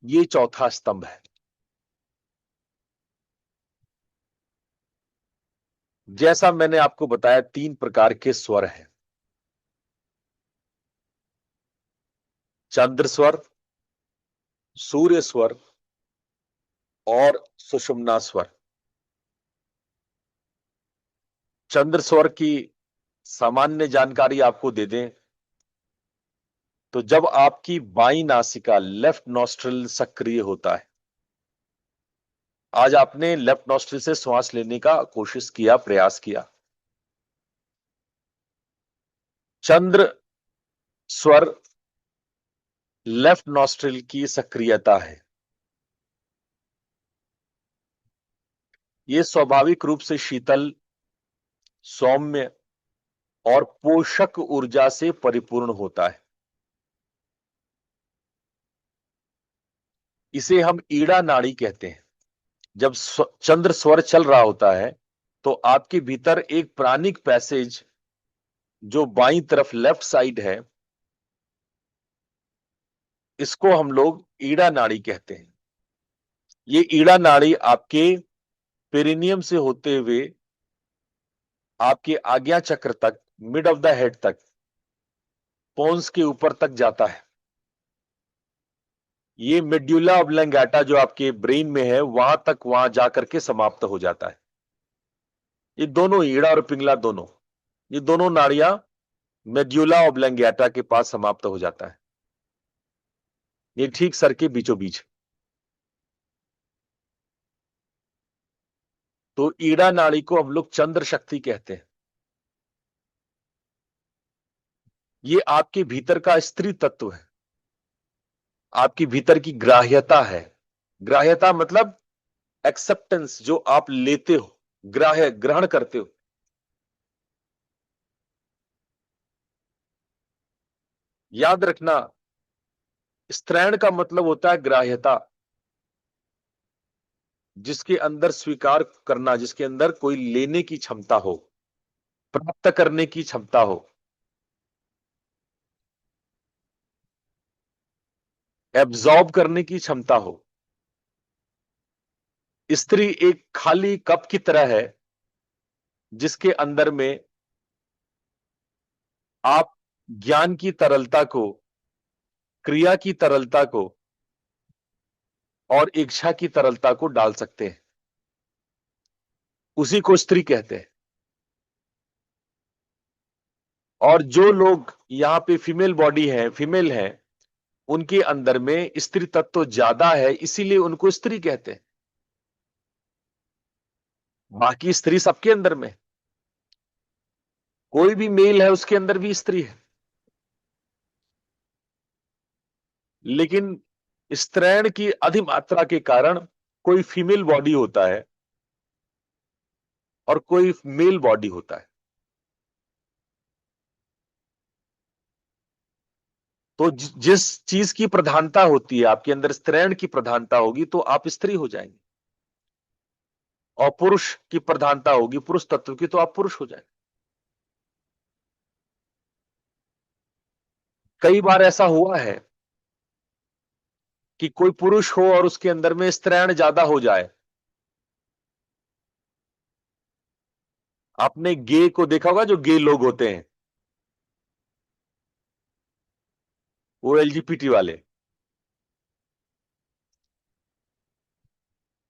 ये चौथा स्तंभ है। जैसा मैंने आपको बताया, तीन प्रकार के स्वर हैं, चंद्र स्वर, सूर्य स्वर और सुषुम्ना स्वर। चंद्र स्वर की सामान्य जानकारी आपको दे दें तो जब आपकी बाईं नासिका, लेफ्ट नॉस्ट्रिल सक्रिय होता है, आज आपने लेफ्ट नॉस्ट्रिल से श्वास लेने का कोशिश किया, प्रयास किया, चंद्र स्वर लेफ्ट नॉस्ट्रिल की सक्रियता है। यह स्वाभाविक रूप से शीतल, सौम्य और पोषक ऊर्जा से परिपूर्ण होता है। इसे हम ईड़ा नाड़ी कहते हैं। जब चंद्र स्वर चल रहा होता है तो आपके भीतर एक प्राणिक पैसेज जो बाईं तरफ लेफ्ट साइड है, इसको हम लोग ईड़ा नाड़ी कहते हैं। ये ईड़ा नाड़ी आपके पेरिनियम से होते हुए आपके आज्ञा चक्र तक, मिड ऑफ द हेड तक, पोन्स के ऊपर तक जाता है। ये मेड्यूला ऑब्लंगेटा जो आपके ब्रेन में है, वहां तक, वहां जाकर के समाप्त हो जाता है। ये दोनों, ईड़ा और पिंगला दोनों, ये दोनों नाड़ियां मेड्यूला ऑब्लंगेटा के पास समाप्त हो जाता है। ये ठीक सर के बीचों बीच। तो ईड़ा नाड़ी को हम लोग चंद्र शक्ति कहते हैं। ये आपके भीतर का स्त्री तत्व है, आपकी भीतर की ग्राह्यता है। ग्राह्यता मतलब एक्सेप्टेंस, जो आप लेते हो, ग्राह्य, ग्रहण करते हो। याद रखना, स्त्रैण का मतलब होता है ग्राह्यता, जिसके अंदर स्वीकार करना, जिसके अंदर कोई लेने की क्षमता हो, प्राप्त करने की क्षमता हो। एब्जॉर्ब करने की क्षमता हो। स्त्री एक खाली कप की तरह है जिसके अंदर में आप ज्ञान की तरलता को, क्रिया की तरलता को और इच्छा की तरलता को डाल सकते हैं। उसी को स्त्री कहते हैं। और जो लोग यहां पे फीमेल बॉडी है, फीमेल है, उनके अंदर में स्त्री तत्व ज्यादा है, इसीलिए उनको स्त्री कहते हैं। बाकी स्त्री सबके अंदर में, कोई भी मेल है उसके अंदर भी स्त्री है। लेकिन स्त्रैण की अधिमात्रा के कारण कोई फीमेल बॉडी होता है और कोई मेल बॉडी होता है। तो जिस चीज की प्रधानता होती है, आपके अंदर स्त्रैण की प्रधानता होगी तो आप स्त्री हो जाएंगे, और पुरुष की प्रधानता होगी, पुरुष तत्व की, तो आप पुरुष हो जाएंगे। कई बार ऐसा हुआ है कि कोई पुरुष हो और उसके अंदर में स्त्रैण ज्यादा हो जाए। आपने गे को देखा होगा, जो गे लोग होते हैं, वो एलजीबीटी वाले।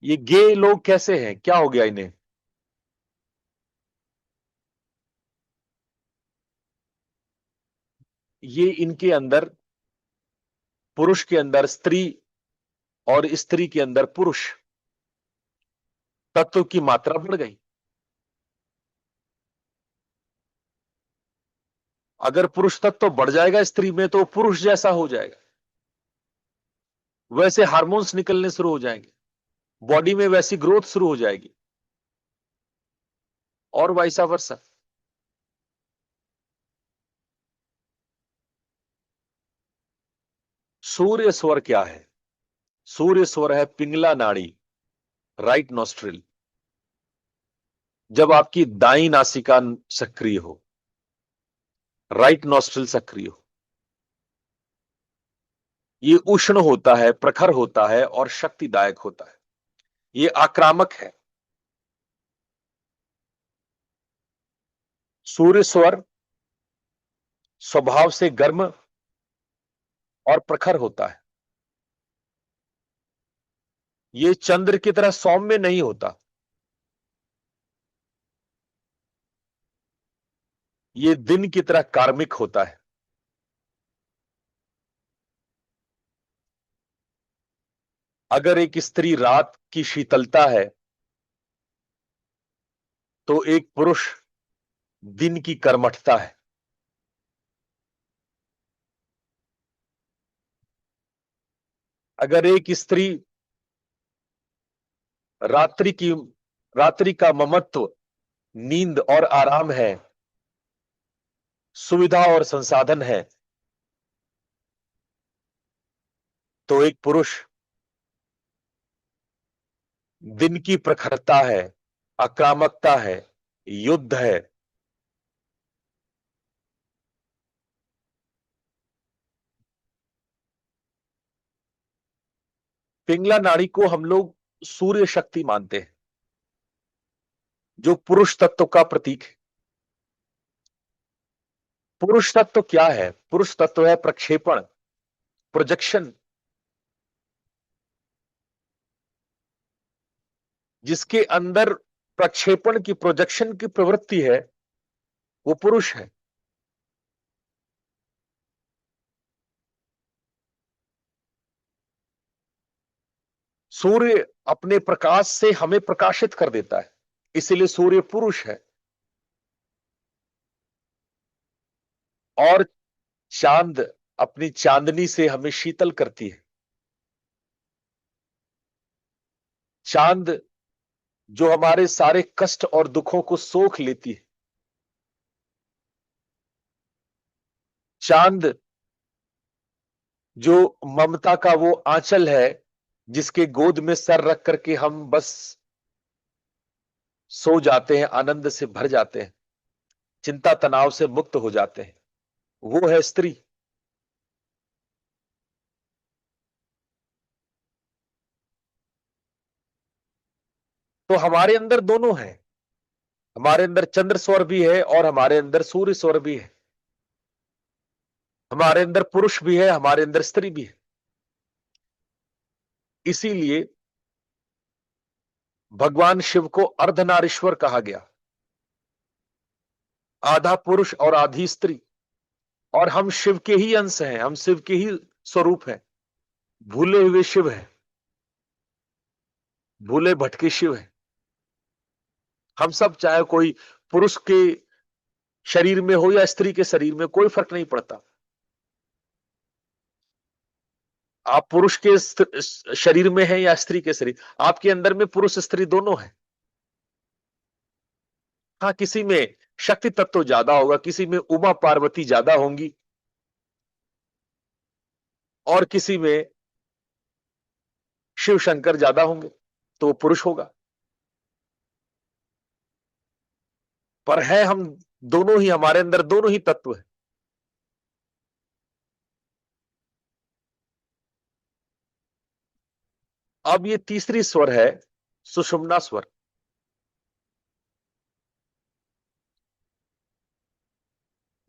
ये गे लोग कैसे हैं, क्या हो गया इन्हें? ये इनके अंदर, पुरुष के अंदर स्त्री और स्त्री के अंदर पुरुष तत्व की मात्रा बढ़ गई। अगर पुरुष तत्व बढ़ जाएगा स्त्री में तो पुरुष जैसा हो जाएगा, वैसे हार्मोन्स निकलने शुरू हो जाएंगे, बॉडी में वैसी ग्रोथ शुरू हो जाएगी, और वैसा वर्षा। सूर्य स्वर क्या है? सूर्य स्वर है पिंगला नाड़ी, राइट नॉस्ट्रिल। जब आपकी दाई नासिका सक्रिय हो, राइट नॉस्ट्रिल सक्रिय हो, ये उष्ण होता है, प्रखर होता है और शक्तिदायक होता है। ये आक्रामक है। सूर्य स्वर स्वभाव से गर्म और प्रखर होता है। ये चंद्र की तरह सौम्य नहीं होता, ये दिन की तरह कार्मिक होता है। अगर एक स्त्री रात की शीतलता है तो एक पुरुष दिन की कर्मठता है। अगर एक स्त्री रात्रि की, रात्रि का ममत्व नींद और आराम है, सुविधा और संसाधन है, तो एक पुरुष दिन की प्रखरता है, आक्रामकता है, युद्ध है। पिंगला नाड़ी को हम लोग सूर्य शक्ति मानते हैं, जो पुरुष तत्व का प्रतीक है। पुरुष तत्व क्या है? पुरुष तत्व है प्रक्षेपण, प्रोजेक्शन। जिसके अंदर प्रक्षेपण की, प्रोजेक्शन की प्रवृत्ति है, वो पुरुष है। सूर्य अपने प्रकाश से हमें प्रकाशित कर देता है, इसीलिए सूर्य पुरुष है। और चांद अपनी चांदनी से हमें शीतल करती है। चांद जो हमारे सारे कष्ट और दुखों को सोख लेती है। चांद जो ममता का वो आंचल है, जिसके गोद में सर रख करके हम बस सो जाते हैं, आनंद से भर जाते हैं, चिंता तनाव से मुक्त हो जाते हैं, वो है स्त्री। तो हमारे अंदर दोनों है, हमारे अंदर चंद्र स्वर भी है और हमारे अंदर सूर्य स्वर भी है, हमारे अंदर पुरुष भी है, हमारे अंदर स्त्री भी है। इसीलिए भगवान शिव को अर्धनारीश्वर कहा गया, आधा पुरुष और आधी स्त्री। और हम शिव के ही अंश हैं, हम शिव के ही स्वरूप हैं, भूले हुए शिव हैं, भूले भटके शिव हैं। हम सब चाहे कोई पुरुष के शरीर में हो या स्त्री के शरीर में, कोई फर्क नहीं पड़ता। आप पुरुष के शरीर में है या स्त्री के शरीर, आपके अंदर में पुरुष स्त्री दोनों है। हाँ, किसी में शक्ति तत्व ज्यादा होगा, किसी में उमा पार्वती ज्यादा होंगी, और किसी में शिव शंकर ज्यादा होंगे, तो वो पुरुष होगा। पर है हम दोनों ही, हमारे अंदर दोनों ही तत्व है। अब ये तीसरी स्वर है सुषुम्ना स्वर।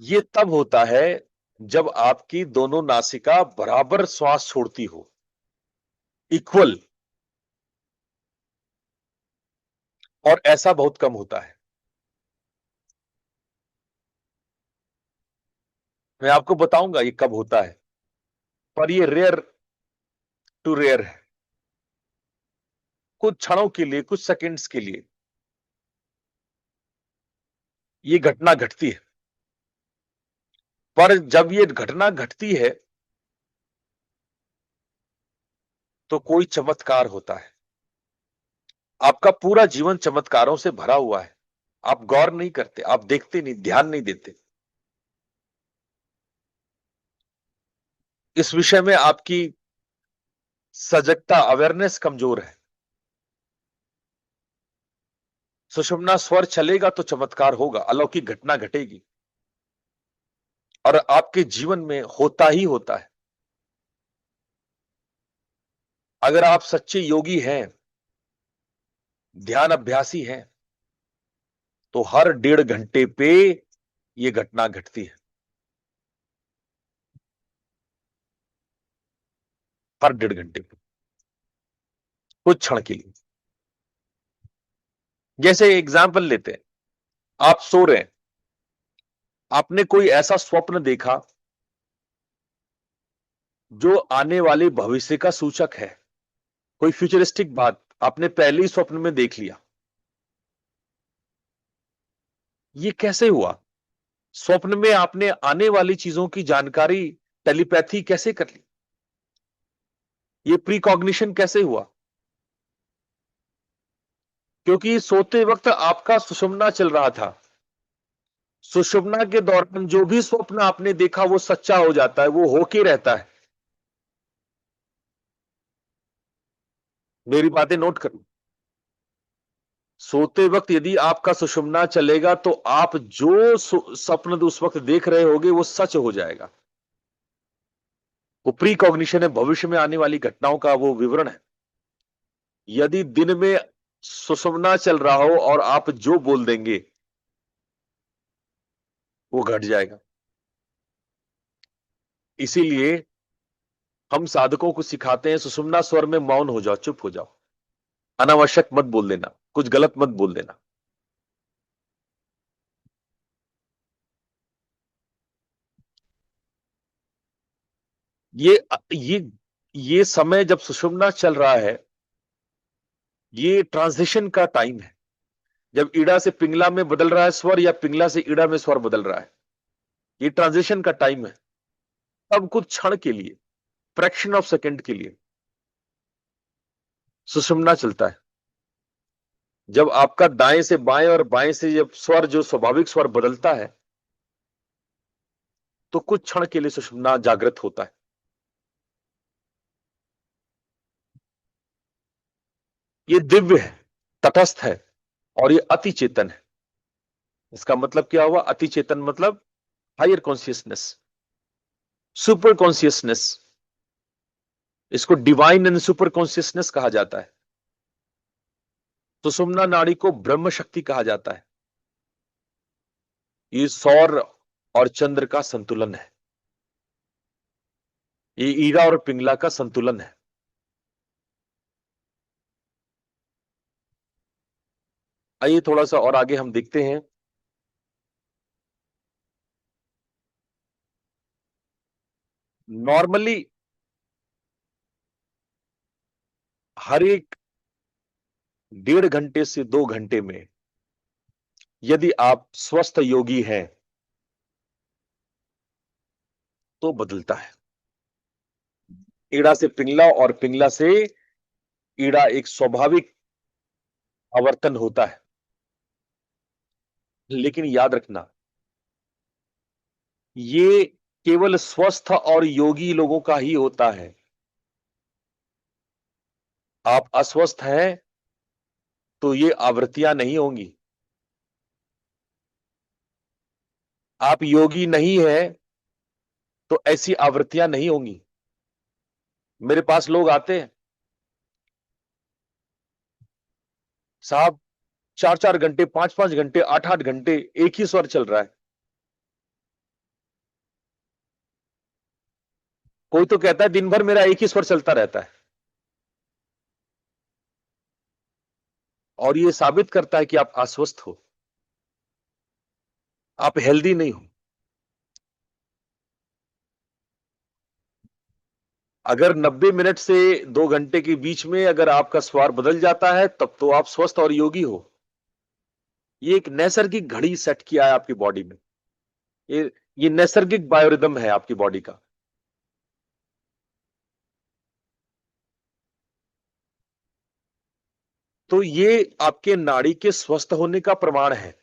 ये तब होता है जब आपकी दोनों नासिका बराबर श्वास छोड़ती हो, इक्वल। और ऐसा बहुत कम होता है। मैं आपको बताऊंगा ये कब होता है, पर ये रेयर टू रेयर है। कुछ क्षणों के लिए, कुछ सेकंड्स के लिए ये घटना घटती है। पर जब ये घटना घटती है तो कोई चमत्कार होता है। आपका पूरा जीवन चमत्कारों से भरा हुआ है, आप गौर नहीं करते, आप देखते नहीं, ध्यान नहीं देते। इस विषय में आपकी सजगता, अवेयरनेस कमजोर है। सुषुम्ना स्वर चलेगा तो चमत्कार होगा, अलौकिक घटना घटेगी, और आपके जीवन में होता ही होता है। अगर आप सच्चे योगी हैं, ध्यान अभ्यासी हैं, तो हर 1.5 घंटे पे ये घटना घटती है, हर 1.5 घंटे पे, कुछ क्षण के लिए। जैसे एग्जाम्पल लेते हैं, आप सो रहे हैं, आपने कोई ऐसा स्वप्न देखा जो आने वाले भविष्य का सूचक है, कोई फ्यूचरिस्टिक बात आपने पहले ही स्वप्न में देख लिया। ये कैसे हुआ? स्वप्न में आपने आने वाली चीजों की जानकारी टेलीपैथी कैसे कर ली? ये प्रीकॉग्निशन कैसे हुआ? क्योंकि सोते वक्त आपका सुषुम्ना चल रहा था। सुषुम्ना के दौरान जो भी स्वप्न आपने देखा वो सच्चा हो जाता है, वो होके रहता है। मेरी बातें नोट करो। सोते वक्त यदि आपका सुषुम्ना चलेगा तो आप जो स्वप्न उस वक्त देख रहे होगे वो सच हो जाएगा। वो प्रीकॉग्निशन है, भविष्य में आने वाली घटनाओं का वो विवरण है। यदि दिन में सुषुम्ना चल रहा हो और आप जो बोल देंगे वो घट जाएगा। इसीलिए हम साधकों को सिखाते हैं, सुषुम्ना स्वर में मौन हो जाओ, चुप हो जाओ, अनावश्यक मत बोल देना, कुछ गलत मत बोल देना। ये ये ये समय जब सुषुम्ना चल रहा है, ये ट्रांजिशन का टाइम है। जब ईड़ा से पिंगला में बदल रहा है स्वर, या पिंगला से ईड़ा में स्वर बदल रहा है, ये ट्रांजिशन का टाइम है। तब कुछ क्षण के लिए, फ्रैक्शन ऑफ सेकंड के लिए सुषुम्ना चलता है। जब आपका दाएं से बाएं और बाएं से जब स्वर, जो स्वाभाविक स्वर बदलता है, तो कुछ क्षण के लिए सुषुम्ना जागृत होता है। ये दिव्य है, तटस्थ है, और ये अति चेतन है। इसका मतलब क्या हुआ? अति चेतन मतलब हायर कॉन्शियसनेस, सुपर कॉन्शियसनेस। इसको डिवाइन एंड सुपर कॉन्शियसनेस कहा जाता है। सुषुम्ना नाड़ी को ब्रह्म शक्ति कहा जाता है। ये सौर और चंद्र का संतुलन है, ये ईड़ा और पिंगला का संतुलन है। आइए थोड़ा सा और आगे हम देखते हैं। नॉर्मली हर एक 1.5 से 2 घंटे में यदि आप स्वस्थ योगी हैं तो बदलता है। ईड़ा से पिंगला और पिंगला से ईड़ा एक स्वाभाविक आवर्तन होता है। लेकिन याद रखना, ये केवल स्वस्थ और योगी लोगों का ही होता है। आप अस्वस्थ हैं तो ये आवृत्तियां नहीं होंगी। आप योगी नहीं है तो ऐसी आवृत्तियां नहीं होंगी। मेरे पास लोग आते हैं, साहब 4-4 घंटे, 5-5 घंटे, 8-8 घंटे एक ही स्वर चल रहा है। कोई तो कहता है दिन भर मेरा एक ही स्वर चलता रहता है, और ये साबित करता है कि आप अस्वस्थ हो, आप हेल्दी नहीं हो। अगर 90 मिनट से 2 घंटे के बीच में अगर आपका स्वर बदल जाता है तब तो आप स्वस्थ और योगी हो। ये एक नैसर्गिक घड़ी सेट किया है आपकी बॉडी में। ये नैसर्गिक बायोरिदम है आपकी बॉडी का। तो ये आपके नाड़ी के स्वस्थ होने का प्रमाण है।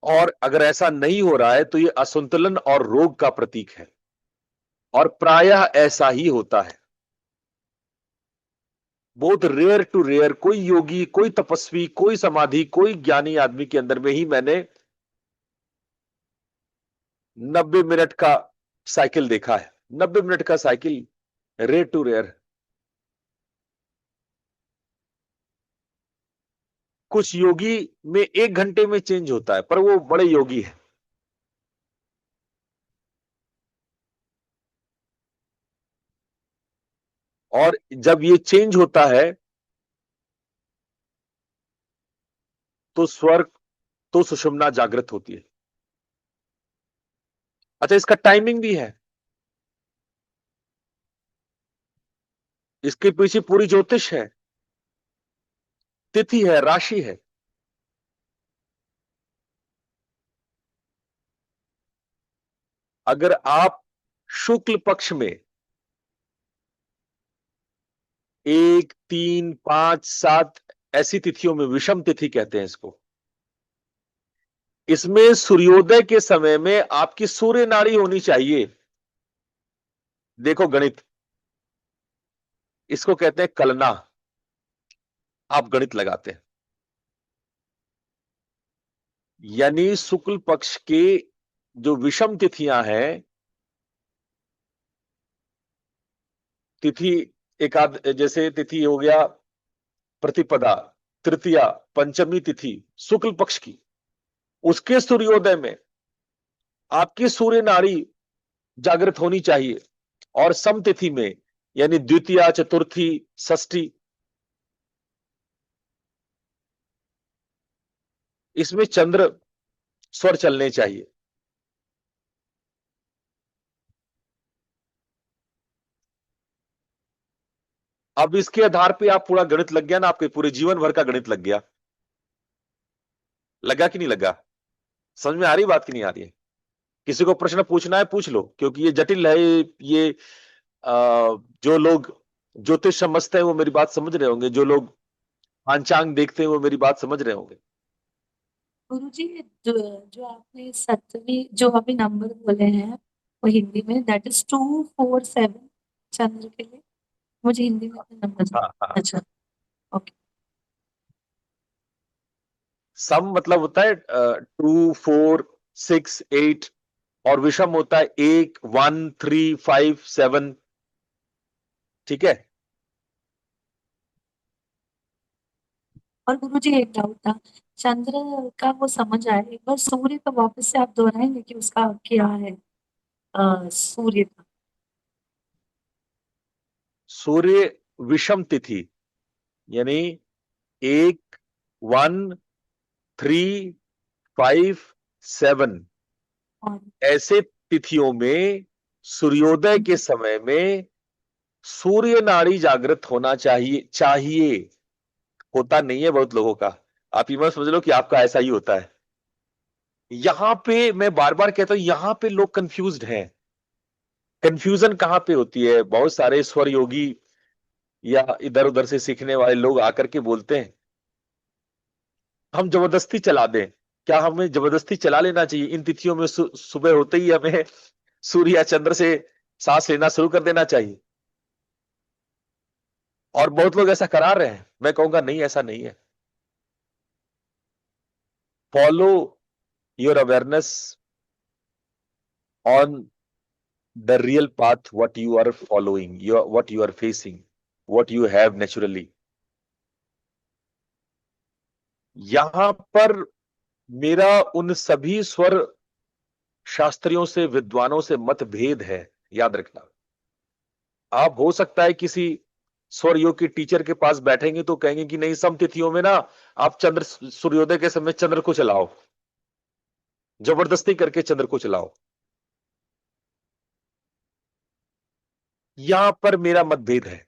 और अगर ऐसा नहीं हो रहा है तो ये असंतुलन और रोग का प्रतीक है, और प्रायः ऐसा ही होता है। बहुत रेयर टू रेयर कोई योगी, कोई तपस्वी, कोई समाधि, कोई ज्ञानी आदमी के अंदर में ही मैंने 90 मिनट का साइकिल देखा है। 90 मिनट का साइकिल रेयर टू रेयर। कुछ योगी में 1 घंटे में चेंज होता है, पर वो बड़े योगी है। और जब ये चेंज होता है तो स्वर्ग, तो सुषुम्ना जागृत होती है। अच्छा, इसका टाइमिंग भी है, इसके पीछे पूरी ज्योतिष है, तिथि है, राशि है। अगर आप शुक्ल पक्ष में 1, 3, 5, 7 ऐसी तिथियों में, विषम तिथि कहते हैं इसको, इसमें सूर्योदय के समय में आपकी सूर्य नाड़ी होनी चाहिए। देखो गणित, इसको कहते हैं कलना। आप गणित लगाते हैं, यानी शुक्ल पक्ष के जो विषम तिथियां हैं, तिथि एकाद, जैसे तिथि हो गया प्रतिपदा, तृतीया, पंचमी तिथि शुक्ल पक्ष की, उसके सूर्योदय में आपकी सूर्य नाड़ी जागृत होनी चाहिए। और सम तिथि में, यानी द्वितीया, चतुर्थी, षष्ठी, इसमें चंद्र स्वर चलने चाहिए। अब इसके आधार पे आप पूरा गणित लग गया ना, आपके पूरे जीवन भर का गणित लग गया। लगा कि नहीं लगा? समझ में आ रही बात कि नहीं आ रही है? किसी को प्रश्न पूछना है पूछ लो, क्योंकि ये जटिल है। ये जो लोग ज्योतिष समझते हैं वो मेरी बात समझ रहे होंगे, जो लोग पांचांग देखते हैं वो मेरी बात समझ रहे होंगे। गुरुजी, जो जो आपने 7वीं जो अभी नंबर बोले हैं वो हिंदी में दैट इज 247 चंद्र के लिए। मुझे हिंदी में नंबर हाँ हाँ। अच्छा, ओके। सम मतलब होता है 2, 4, 6, 8, और विषम होता है 1, 1, 3, 5, 7। ठीक है। और गुरुजी एक डाउट था, चंद्र का वो समझ आया, एक बार सूर्य का वापस से आप दोहराएंगे कि उसका क्या है, सूर्य का। सूर्य विषम तिथि, यानी 1, 1, 3, 5, 7 और ऐसे तिथियों में सूर्योदय के समय में सूर्य नाड़ी जागृत होना चाहिए। होता नहीं है बहुत लोगों का। आप ये मत समझ लो कि आपका ऐसा ही होता है। यहां पे मैं बार बार कहता हूं, यहां पे लोग कंफ्यूज्ड हैं। कंफ्यूजन कहां पे होती है? बहुत सारे स्वर योगी या इधर उधर से सीखने वाले लोग आकर के बोलते हैं हम जबरदस्ती चला दें। क्या हमें जबरदस्ती चला लेना चाहिए? इन तिथियों में सुबह होते ही हमें सूर्य या चंद्र से सांस लेना शुरू कर देना चाहिए? और बहुत लोग ऐसा करा रहे हैं। मैं कहूंगा नहीं, ऐसा नहीं है। Follow your awareness on the real path, what you are following, what you are facing, what you have naturally. यहां पर मेरा उन सभी स्वर शास्त्रियों से, विद्वानों से मतभेद है। याद रखना। आप हो सकता है किसी स्वर योग के टीचर के पास बैठेंगे तो कहेंगे कि नहीं, सम तिथियों में ना आप चंद्र, सूर्योदय के समय चंद्र को चलाओ, जबरदस्ती करके चंद्र को चलाओ। यहां पर मेरा मतभेद है।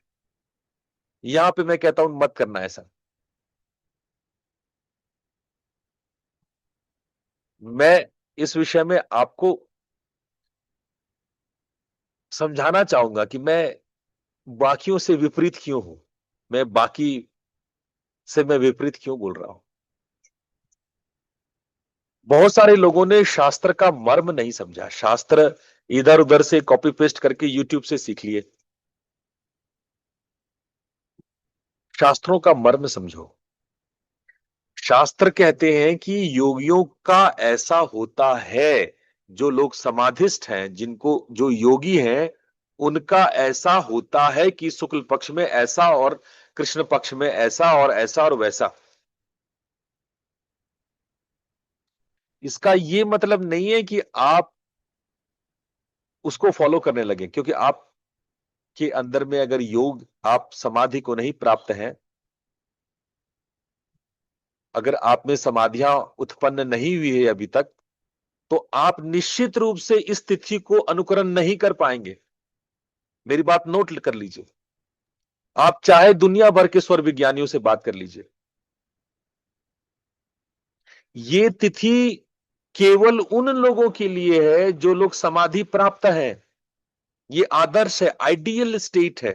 यहां पे मैं कहता हूं मत करना ऐसा। मैं इस विषय में आपको समझाना चाहूंगा कि मैं बाकियों से विपरीत क्यों हूं। मैं बाकी से मैं विपरीत क्यों बोल रहा हूं। बहुत सारे लोगों ने शास्त्र का मर्म नहीं समझा। शास्त्र इधर उधर से कॉपी पेस्ट करके यूट्यूब से सीख लिए। शास्त्रों का मर्म समझो। शास्त्र कहते हैं कि योगियों का ऐसा होता है, जो लोग समाधिस्थ हैं, जिनको जो योगी हैं, उनका ऐसा होता है कि शुक्ल पक्ष में ऐसा और कृष्ण पक्ष में ऐसा और ऐसा और वैसा। इसका ये मतलब नहीं है कि आप उसको फॉलो करने लगे, क्योंकि आपके अंदर में अगर योग, आप समाधि को नहीं प्राप्त हैं, अगर आप में समाधियां उत्पन्न नहीं हुई है अभी तक, तो आप निश्चित रूप से इस तिथि को अनुकरण नहीं कर पाएंगे। मेरी बात नोट कर लीजिए। आप चाहे दुनिया भर के स्वर विज्ञानियों से बात कर लीजिए, ये तिथि केवल उन लोगों के लिए है जो लोग समाधि प्राप्त हैं। ये आदर्श है, आइडियल स्टेट है।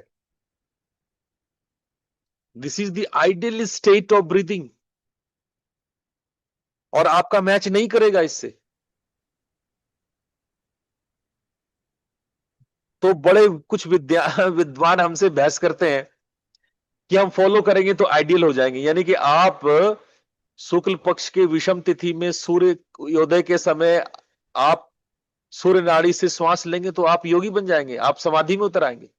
This is the ideal state of breathing. और आपका मैच नहीं करेगा इससे। तो बड़े कुछ विद्वान हमसे बहस करते हैं कि हम फॉलो करेंगे तो आइडियल हो जाएंगे। यानी कि आप शुक्ल पक्ष के विषम तिथि में सूर्योदय के समय आप सूर्य नाड़ी से श्वास लेंगे तो आप योगी बन जाएंगे, आप समाधि में उतर आएंगे।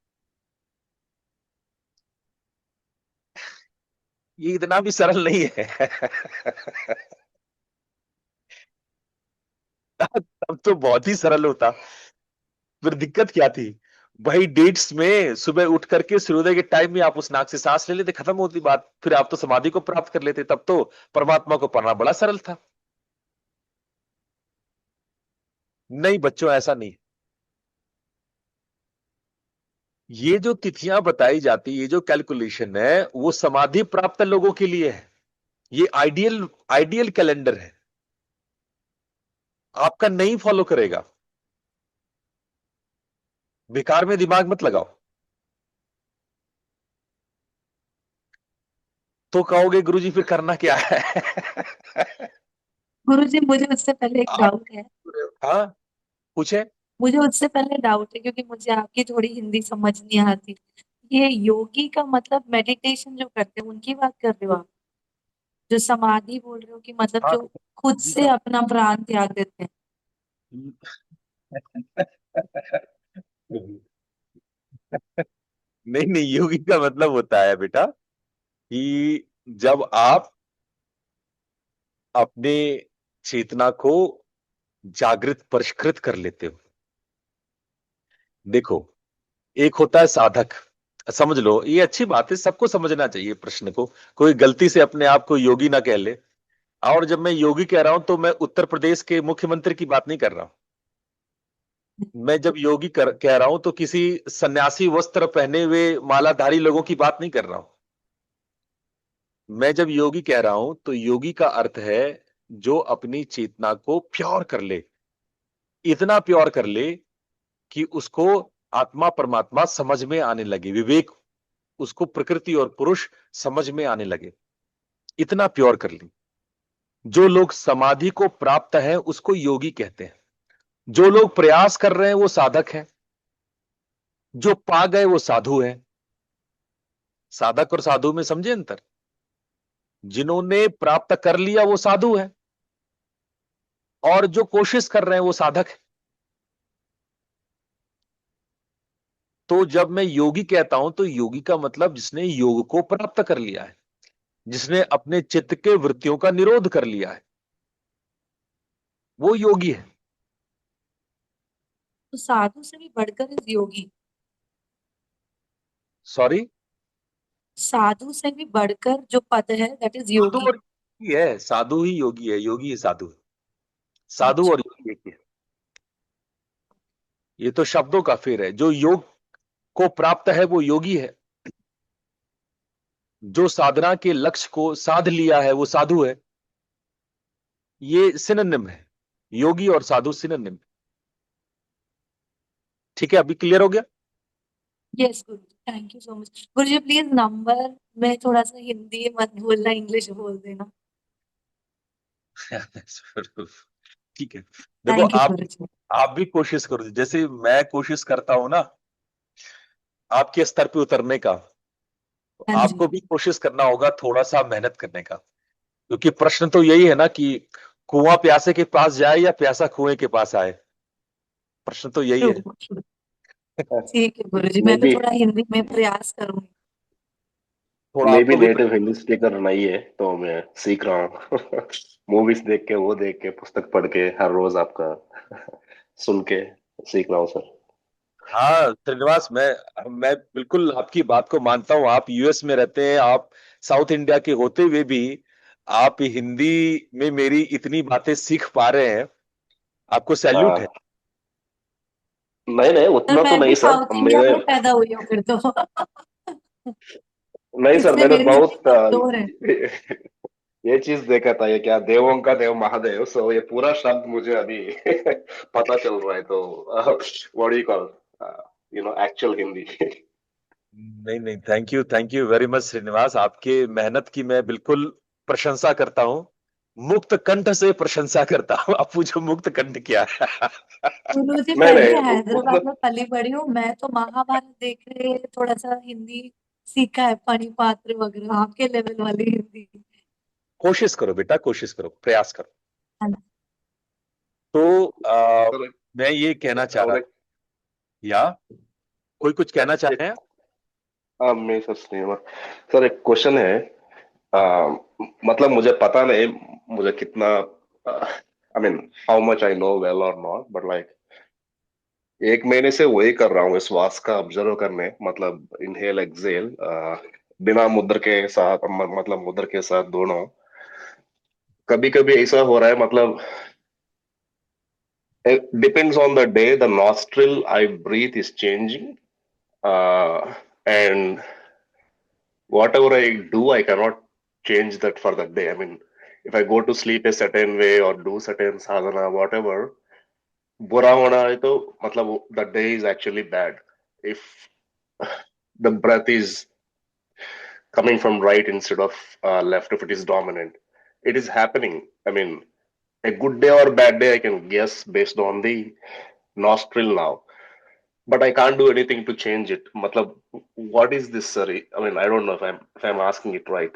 ये इतना भी सरल नहीं है। तब तो बहुत ही सरल होता। फिर दिक्कत क्या थी? वही डेट्स में सुबह उठ करके सूर्योदय के टाइम में आप उस नाक से सांस ले लेते, खत्म होती बात। फिर आप तो समाधि को प्राप्त कर लेते। तब तो परमात्मा को पाना बड़ा सरल था। नहीं बच्चों, ऐसा नहीं। ये जो तिथियां बताई जाती, ये जो कैलकुलेशन है, वो समाधि प्राप्त लोगों के लिए है। ये आइडियल आइडियल कैलेंडर है। आपका नहीं फॉलो करेगा। बेकार में दिमाग मत लगाओ। तो कहोगे गुरुजी फिर करना क्या है? गुरुजी मुझे उससे पहले एक आप डाउट है। हाँ, पूछे। मुझे उससे पहले डाउट है, क्योंकि मुझे आपकी थोड़ी हिंदी समझ नहीं आती। ये योगी का मतलब मेडिटेशन जो करते हैं उनकी बात कर रहे हो आप? जो समाधि बोल रहे हो कि मतलब हाँ, जो खुद से अपना प्राण त्याग देते हैं? नहीं नहीं, योगी का मतलब होता है बेटा कि जब आप अपने चेतना को जागृत परिष्कृत कर लेते हो। देखो, एक होता है साधक, समझ लो, ये अच्छी बात है, सबको समझना चाहिए प्रश्न को, कोई गलती से अपने आप को योगी ना कह ले। और जब मैं योगी कह रहा हूं तो मैं उत्तर प्रदेश के मुख्यमंत्री की बात नहीं कर रहा हूं। मैं जब योगी कह रहा हूं तो किसी सन्यासी वस्त्र पहने हुए मालाधारी लोगों की बात नहीं कर रहा हूं। मैं जब योगी कह रहा हूं तो योगी का अर्थ है जो अपनी चेतना को प्योर कर ले, इतना प्योर कर ले कि उसको आत्मा परमात्मा समझ में आने लगे, विवेक उसको प्रकृति और पुरुष समझ में आने लगे, इतना प्योर कर ली। जो लोग समाधि को प्राप्त है उसको योगी कहते हैं, जो लोग प्रयास कर रहे हैं वो साधक है, जो पा गए वो साधु है। साधक और साधु में समझे अंतर? जिन्होंने प्राप्त कर लिया वो साधु है, और जो कोशिश कर रहे हैं वो साधक है। तो जब मैं योगी कहता हूं तो योगी का मतलब जिसने योग को प्राप्त कर लिया है, जिसने अपने चित्त के वृत्तियों का निरोध कर लिया है, वो योगी है। तो साधु से भी बढ़कर इस योगी, सॉरी, साधु से भी बढ़कर जो पद है दैट इज साधु योगी। और योगी है, साधु ही योगी है, योगी ही साधु है। साधु अच्छा, और योगी एक ही है। ये तो शब्दों का फेर है। जो योग को प्राप्त है वो योगी है, जो साधना के लक्ष्य को साध लिया है वो साधु है। ये सिनोनिम है, योगी और साधु सिनोनिम। ठीक है, अभी क्लियर हो गया? Yes Guru, thank you so much. Guru ji please number में थोड़ा सा हिंदी मत बोलना, इंग्लिश बोल देना। ठीक है। देखो, थैंक यू गुरु जी। आप भी कोशिश करो, जैसे मैं कोशिश करता हूं ना आपके स्तर पे उतरने का, तो हाँ जी। आपको भी कोशिश करना होगा थोड़ा सा मेहनत करने का। क्योंकि प्रश्न तो यही है ना कि कुआं प्यासे के पास जाए या प्यासा कुएं के पास आए, प्रश्न तो यही ट्रू, है। ठीक है गुरु जी, मैं मैं तो भी थोड़ा हिंदी में प्रयास करूंगी। थोड़ा मैं भी आपको भी नेटिव हिंदी स्पीकर नहीं है, तो मैं सीख रहा हूँ। मूवीज देख के, वो देख के, पुस्तक पढ़ के, हर रोज आपका सुन के सीख रहा हूँ सर। हाँ श्रीनिवास, मैं बिल्कुल आपकी बात को मानता हूँ। आप यूएस में रहते हैं, आप साउथ इंडिया के होते हुए भी आप हिंदी में मेरी इतनी बातें सीख पा रहे हैं, आपको सैल्यूट है। हाँ, नहीं नहीं, सर उतना तो मैं भी नहीं सर। साउथ इंडिया मेरे में पैदा हुई हूँ फिर तो। नहीं सर, इसलिए मैंने मेरी हिंदी बहुत कमजोर है। ये चीज देखा था, ये क्या देवों का देव महादेव, सो ये पूरा शब्द मुझे अभी पता चल रहा है। तो what you call, actual Hindi. नहीं नहीं, thank you very much Srinivas, आपके मेहनत की मैं बिल्कुल प्रशंसा करता हूँ, मुक्त कंठ से प्रशंसा करता हूँ। आप पूछो मुक्त कंठ क्या है? गुरु जी नहीं मैं भी नहीं, उतना हैदराबाद में पली बड़ी हूँ, मैं तो महाभारत देख रहे थोड़ा सा हिंदी सीखा है, पाणिपात्र वगैरह, आपके लेवल वाली हिंदी। कोशिश करो बेटा, कोशिश करो, प्रयास करो। है ना? तो सर, मैं ये कहना चाह रहा और था, या कोई कुछ कहना चाह एक रहे हैं? मैं सच नहीं हुआ सर, एक क्वेश्चन है। हाँ। मतलब मुझे पता नहीं मुझे कितना, I mean how much I know well और नॉट, बट लाइक 1 महीने से वही कर रहा हूँ, श्वास का ऑब्जर्व करने, मतलब इनहेल एक्सेल, बिना मुद्र के साथ, मतलब मुद्र के साथ दोनों। कभी कभी ऐसा हो रहा है, मतलब it depends on the day, the nostril I breathe is changing, and whatever I do, I cannot change that for that day. I mean, if I go to sleep a certain way or do certain sadhana, whatever, बुरा होना है तो मतलब the day is actually bad. If the breath is coming from right instead of left, if it is dominant, it is happening. I mean, a good day or bad day, I can guess based on the nostril now, but I can't do anything to change it. Matlab, what is this, sir? I mean, I don't know if I'm asking it right.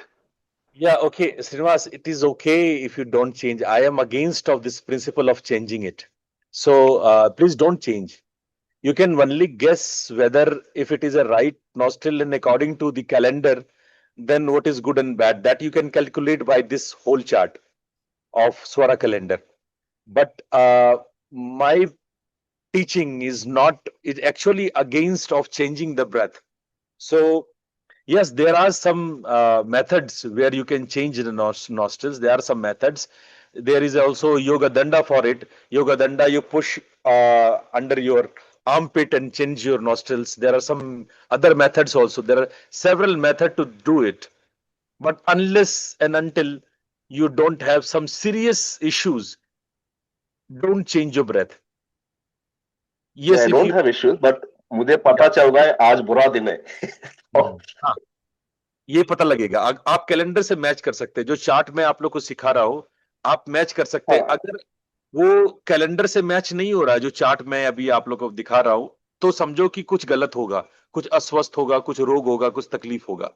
Yeah, okay, Srinivas, it is okay if you don't change. I am against of this principle of changing it. So please don't change. you can only guess whether if it is a right nostril and according to the calendar, then what is good and bad. That you can calculate by this whole chart of Swara calendar. But my teaching is not, is actually against of changing the breath. So yes, there are some methods where you can change the nostrils. There are some methods. There is also yoga danda for it. Yoga danda, you push under your armpit and change your nostrils. There are some other methods also. There are several methods to do it. But unless and until you don't have some serious issues, don't change your breath. Yeah, Yes, I if don't you have issues, but मुझे पता चल रहा है आज बुरा दिन है. हाँ, ये पता लगेगा. आप कैलेंडर से मैच कर सकते हैं. जो चार्ट में आप लोग को सिखा रहा हूं, आप मैच कर सकते हैं. हाँ. अगर वो कैलेंडर से मैच नहीं हो रहा है, जो चार्ट में अभी आप लोग को दिखा रहा हूं, तो समझो कि कुछ गलत होगा, कुछ अस्वस्थ होगा, कुछ रोग होगा, कुछ तकलीफ होगा.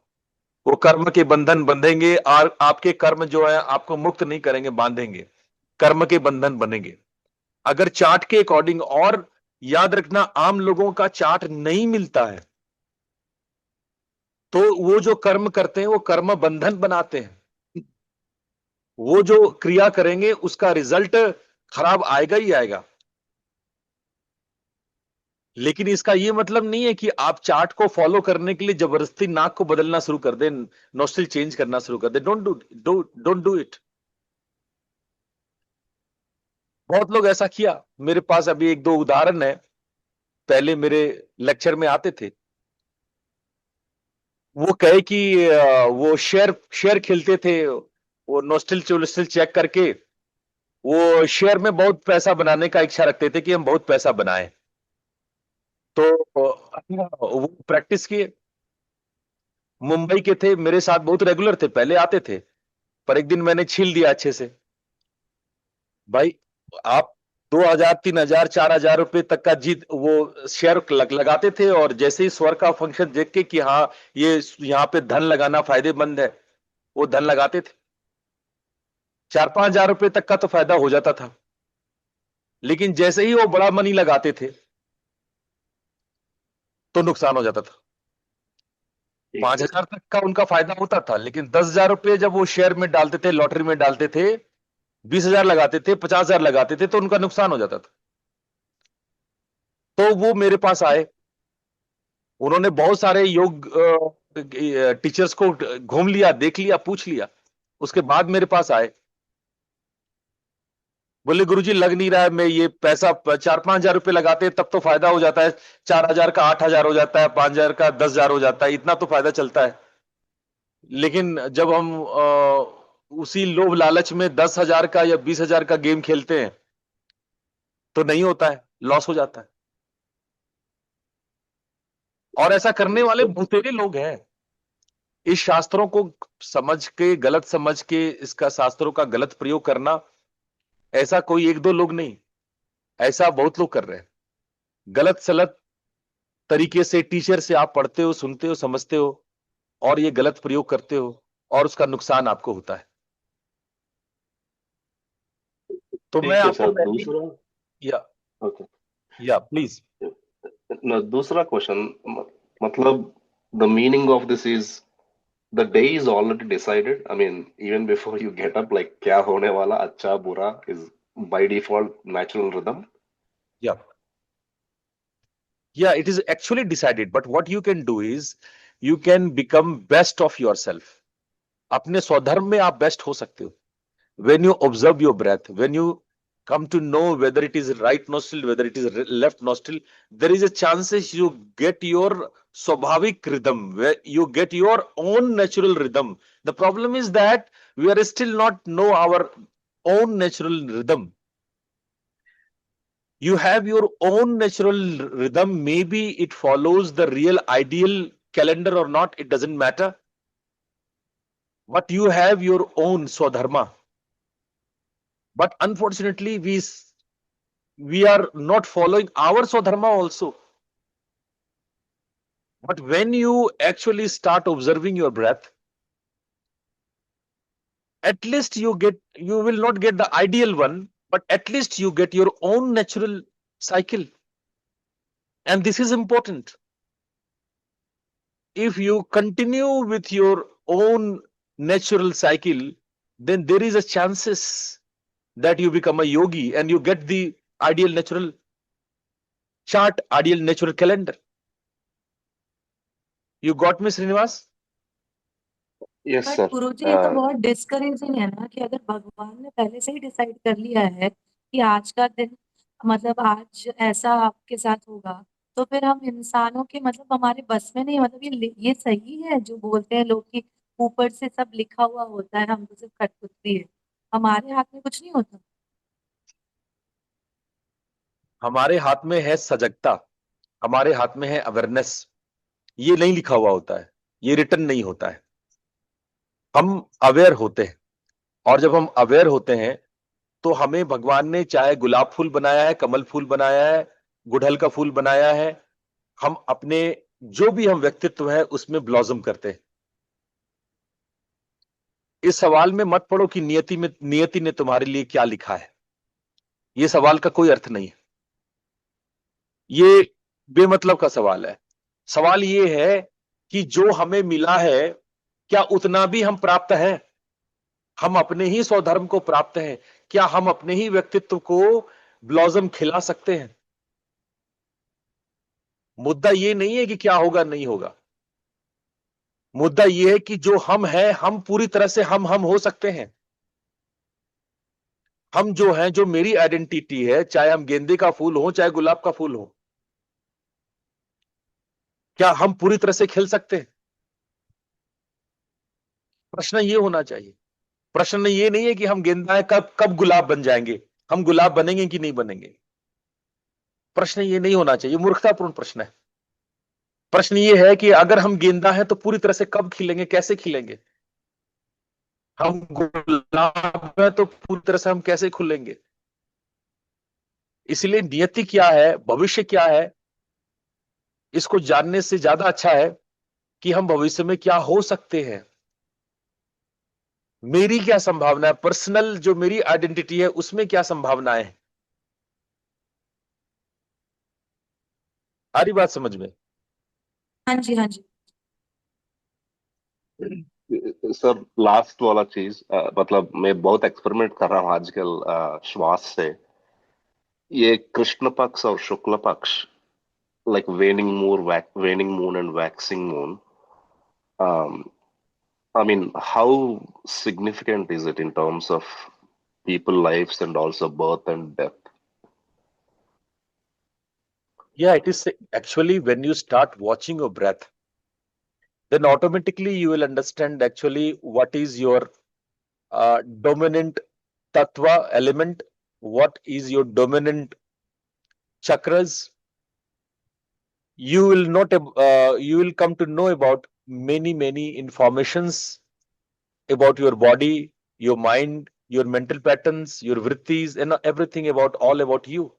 वो कर्म के बंधन बंधेंगे और आपके कर्म जो है आपको मुक्त नहीं करेंगे, बांधेंगे. कर्म के बंधन बनेंगे अगर चार्ट के अकॉर्डिंग. और याद रखना, आम लोगों का चार्ट नहीं मिलता है, तो वो जो कर्म करते हैं वो कर्म बंधन बनाते हैं. वो जो क्रिया करेंगे उसका रिजल्ट खराब आएगा ही आएगा. लेकिन इसका ये मतलब नहीं है कि आप चार्ट को फॉलो करने के लिए जबरदस्ती नाक को बदलना शुरू कर दें, नोस्ट्रिल चेंज करना शुरू कर दें. Don't do it. बहुत लोग ऐसा किया. मेरे पास अभी एक दो उदाहरण है. पहले मेरे लेक्चर में आते थे, वो कहे कि वो शेयर खेलते थे. वो नोस्ट्रिल चेक करके वो शेयर में बहुत पैसा बनाने का इच्छा रखते थे कि हम बहुत पैसा बनाए. तो वो प्रैक्टिस किए. मुंबई के थे, मेरे साथ बहुत रेगुलर थे, पहले आते थे. पर एक दिन मैंने छील दिया अच्छे से. भाई, आप 2,000 3,000 4,000 रुपए तक का जीत वो शेयर लगाते थे, और जैसे ही स्वर का फंक्शन देख के कि हाँ ये यहाँ पे धन लगाना फायदेमंद है, वो धन लगाते थे. 4-5 हजार रुपए तक का तो फायदा हो जाता था. लेकिन जैसे ही वो बड़ा मनी लगाते थे तो नुकसान हो जाता था. 5,000 तक का उनका फायदा होता था, लेकिन 10,000 रुपए जब वो शेयर में डालते थे, लॉटरी में डालते थे, 20,000 लगाते थे, 50,000 लगाते थे, तो उनका नुकसान हो जाता था. तो वो मेरे पास आए. उन्होंने बहुत सारे योग टीचर्स को घूम लिया, देख लिया, पूछ लिया. उसके बाद मेरे पास आए, बोले गुरुजी लग नहीं रहा है. मैं ये पैसा 4-5 हजार रुपए लगाते हैं तब तो फायदा हो जाता है. 4,000 का 8,000 हो जाता है, 5,000 का 10,000 हो जाता है, इतना तो फायदा चलता है. लेकिन जब हम उसी लोभ लालच में 10,000 का या 20,000 का गेम खेलते हैं तो नहीं होता है, लॉस हो जाता है. और ऐसा करने वाले बहुतेरे लोग हैं. इस शास्त्रों को समझ के, गलत समझ के, इसका शास्त्रों का गलत प्रयोग करना, ऐसा कोई एक दो लोग नहीं, ऐसा बहुत लोग कर रहे हैं. गलत सलत तरीके से टीचर से आप पढ़ते हो, सुनते हो, समझते हो, और ये गलत प्रयोग करते हो, और उसका नुकसान आपको होता है. तो मैं ठीक है आपको सर. दूसरा, या ओके, प्लीज. दूसरा क्वेश्चन, मतलब the meaning of this is the day is already decided. I mean, even before you get up, like क्या होने वाला, अच्छा बुरा is by default natural rhythm. Yeah, it is actually decided, but what you can do is you can become best of yourself. अपने स्वधर्म में आप best हो सकते हो. When you observe your breath, when you come to know whether it is right nostril, whether it is left nostril, there is a chances you get your swabhavik rhythm, where you get your own natural rhythm. The problem is that we are still not know our own natural rhythm. You have your own natural rhythm. Maybe it follows the real ideal calendar or not, it doesn't matter. But you have your own swadharma. But unfortunately, we are not following our swadharma also. But when you actually start observing your breath, at least you will not get the ideal one, but at least you get your own natural cycle. And this is important. If you continue with your own natural cycle, then there is a chances that you become a yogi and you get the ideal natural chart, ideal natural calendar. You got me, Srinivas? Yes, but sir. गुरुजी ये तो बहुत discouraging है ना कि अगर भगवान ने पहले से ही डिसाइड कर लिया है कि आज का दिन मतलब आज ऐसा आपके साथ होगा, तो फिर हम इंसानों के मतलब हमारे बस में नहीं, मतलब ये सही है जो बोलते हैं लोग कि ऊपर से सब लिखा हुआ होता है, हम तो सिर्फ कठपुतली है, हमारे हाथ में कुछ नहीं होता। हमारे हाथ में है सजगता, हमारे हाथ में है अवेयरनेस। ये नहीं लिखा हुआ होता है, ये रिटर्न नहीं होता है। हम अवेयर होते हैं, और जब हम अवेयर होते हैं तो हमें भगवान ने चाहे गुलाब फूल बनाया है, कमल फूल बनाया है, गुड़हल का फूल बनाया है, हम अपने जो भी हम व्यक्तित्व है उसमें ब्लॉसम करते हैं। इस सवाल में मत पड़ो कि नियति ने तुम्हारे लिए क्या लिखा है। ये सवाल का कोई अर्थ नहीं है, ये बेमतलब का सवाल है। सवाल ये है कि जो हमें मिला है क्या उतना भी हम प्राप्त हैं? हम अपने ही स्वधर्म को प्राप्त हैं? क्या हम अपने ही व्यक्तित्व को ब्लॉसम खिला सकते हैं? मुद्दा ये नहीं है कि क्या होगा नहीं होगा, मुद्दा ये है कि जो हम हैं हम पूरी तरह से हम हो सकते हैं। हम जो हैं, जो मेरी आइडेंटिटी है, चाहे हम गेंदे का फूल हो चाहे गुलाब का फूल हो, क्या हम पूरी तरह से खिल सकते हैं? प्रश्न ये होना चाहिए। प्रश्न ये नहीं है कि हम गेंदा है कब कब गुलाब बन जाएंगे, हम गुलाब बनेंगे कि नहीं बनेंगे। प्रश्न ये नहीं होना चाहिए, मूर्खतापूर्ण प्रश्न है। प्रश्न ये है कि अगर हम गेंदा है तो पूरी तरह से कब खिलेंगे, कैसे खिलेंगे? हम गुलाब है तो पूरी तरह से हम कैसे खुलेंगे? इसलिए नियति क्या है, भविष्य क्या है, इसको जानने से ज्यादा अच्छा है कि हम भविष्य में क्या हो सकते हैं। मेरी क्या संभावना है, पर्सनल जो मेरी आइडेंटिटी है उसमें क्या संभावनाएं हैं। आ रही बात समझ में? हाँ जी, हाँ जी। सर लास्ट वाला चीज, मतलब मैं बहुत एक्सपेरिमेंट कर रहा हूँ आजकल श्वास से। ये कृष्ण पक्ष और शुक्ल पक्ष, like वेनिंग moon and waxing moon, I mean, how significant is it in terms of people lives and also birth and death? Yeah, it is actually when you start watching your breath, then automatically you will understand actually what is your dominant tattva element, what is your dominant chakras. You will not you will come to know about many informations about your body, your mind, your mental patterns, your vrittis, and everything about all about you.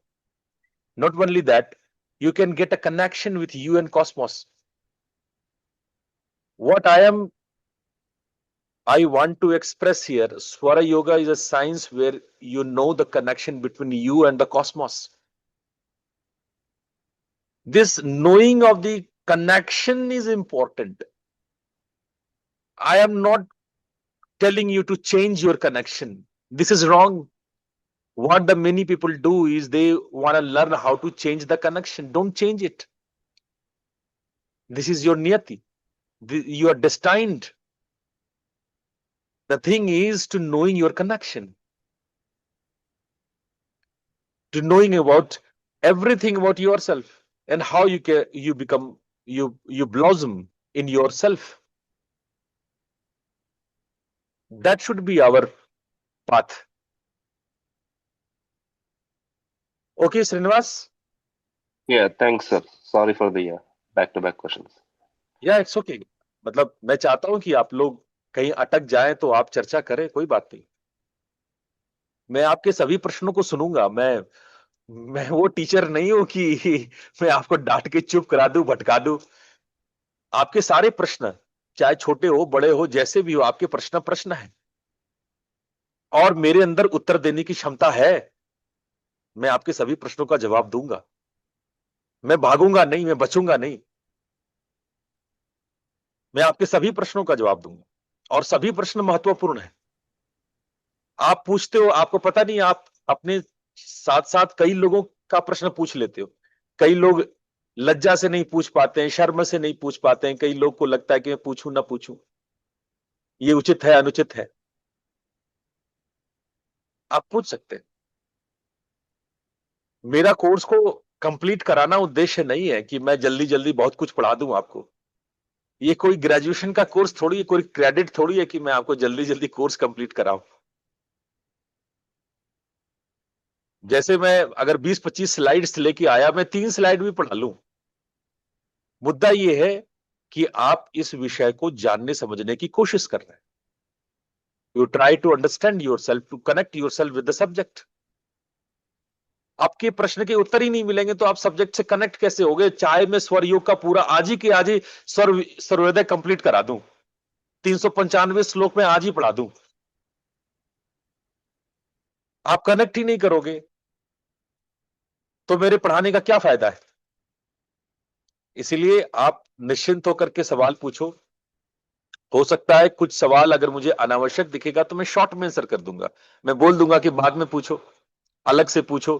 Not only that, you can get a connection with you and cosmos. What I want to express here, Swara Yoga is a science where you know the connection between you and the cosmos. This knowing of the connection is important. I am not telling you to change your connection. This is wrong. What the many people do is they want to learn how to change the connection. Don't change it. This is your niyati. You are destined. The thing is to knowing your connection, to knowing about everything about yourself and how you become you blossom in yourself. That should be our path. Okay, Srinivas? Yeah, thanks, sir. Sorry for the back-to-back questions. Yeah, it's okay. मतलब मैं चाहता हूं कि आप लोग कहीं अटक जाएं तो आप चर्चा करें, कोई बात नहीं। मैं आपके सभी प्रश्नों को सुनूंगा। मैं वो टीचर नहीं हूं कि मैं आपको डांट के चुप करा दूं, भटका दूं। आपके सारे प्रश्न, चाहे छोटे हो बड़े हो जैसे भी हो, आपके प्रश्न प्रश्न है और मेरे अंदर उत्तर देने की क्षमता है। मैं आपके सभी प्रश्नों का जवाब दूंगा। मैं भागूंगा नहीं, मैं बचूंगा नहीं, मैं आपके सभी प्रश्नों का जवाब दूंगा, और सभी प्रश्न महत्वपूर्ण हैं। आप पूछते हो, आपको पता नहीं, आप अपने साथ साथ कई लोगों का प्रश्न पूछ लेते हो। कई लोग लज्जा से नहीं पूछ पाते हैं, शर्म से नहीं पूछ पाते हैं, कई लोग को लगता है कि मैं पूछूं ना पूछूं, ये उचित है अनुचित है। आप पूछ सकते हैं। मेरा कोर्स को कंप्लीट कराना उद्देश्य नहीं है कि मैं जल्दी जल्दी बहुत कुछ पढ़ा दूं आपको। ये कोई ग्रेजुएशन का कोर्स थोड़ी है, कोई क्रेडिट थोड़ी है कि मैं आपको जल्दी जल्दी कोर्स कंप्लीट कराऊं। जैसे मैं अगर 20-25 स्लाइड्स लेके आया, मैं 3 स्लाइड भी पढ़ा लूं। मुद्दा यह है कि आप इस विषय को जानने समझने की कोशिश कर रहे हैं। You try to understand yourself, to connect yourself with the subject. आपके प्रश्न के उत्तर ही नहीं मिलेंगे तो आप सब्जेक्ट से कनेक्ट कैसे होगे? चाहे मैं स्वर योग का पूरा आज ही के आज ही सर्वोदय कंप्लीट करा दूं, 395 श्लोक में आज ही पढ़ा दूं, आप कनेक्ट ही नहीं करोगे तो मेरे पढ़ाने का क्या फायदा है? इसीलिए आप निश्चिंत होकर के सवाल पूछो। हो सकता है कुछ सवाल अगर मुझे अनावश्यक दिखेगा तो मैं शॉर्ट में आंसर कर दूंगा, मैं बोल दूंगा कि बाद में पूछो, अलग से पूछो,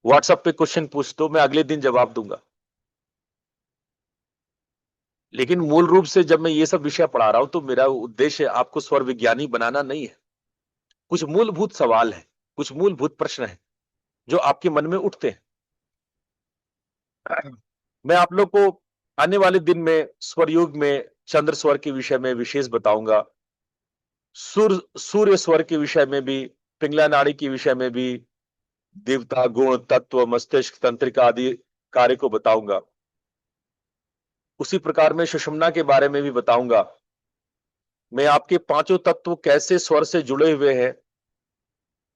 व्हाट्सएप पे क्वेश्चन पूछ दो, मैं अगले दिन जवाब दूंगा। लेकिन मूल रूप से जब मैं ये सब विषय पढ़ा रहा हूं तो मेरा उद्देश्य आपको स्वर विज्ञानी बनाना नहीं है। कुछ मूलभूत सवाल है, कुछ मूलभूत प्रश्न है जो आपके मन में उठते हैं। मैं आप लोग को आने वाले दिन में स्वर योग में चंद्र स्वर के विषय में विशेष बताऊंगा, सूर्य स्वर के विषय में भी, पिंगला नाड़ी के विषय में भी, देवता गुण तत्व मस्तिष्क तंत्रिका आदि कार्य को बताऊंगा। उसी प्रकार में सुषुम्ना के बारे में भी बताऊंगा। मैं आपके पांचों तत्व कैसे स्वर से जुड़े हुए हैं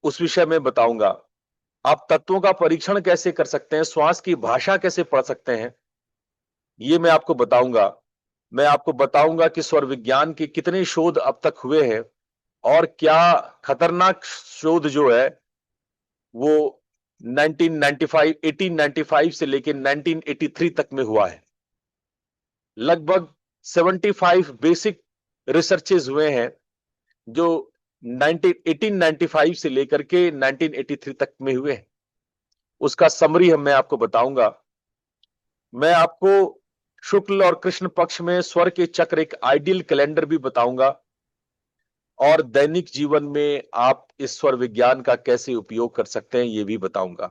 उस विषय में बताऊंगा। आप तत्वों का परीक्षण कैसे कर सकते हैं, श्वास की भाषा कैसे पढ़ सकते हैं, ये मैं आपको बताऊंगा। मैं आपको बताऊंगा कि स्वर विज्ञान के कितने शोध अब तक हुए हैं और क्या खतरनाक शोध जो है वो 1895 से लेकर 1983 तक में हुआ है। लगभग 75 बेसिक रिसर्चेज हुए हैं जो 1895 से लेकर के 1983 तक में हुए हैं। उसका समरी मैं आपको बताऊंगा। मैं आपको शुक्ल और कृष्ण पक्ष में स्वर के चक्र, एक आइडियल कैलेंडर भी बताऊंगा, और दैनिक जीवन में आप इस स्वर विज्ञान का कैसे उपयोग कर सकते हैं ये भी बताऊंगा।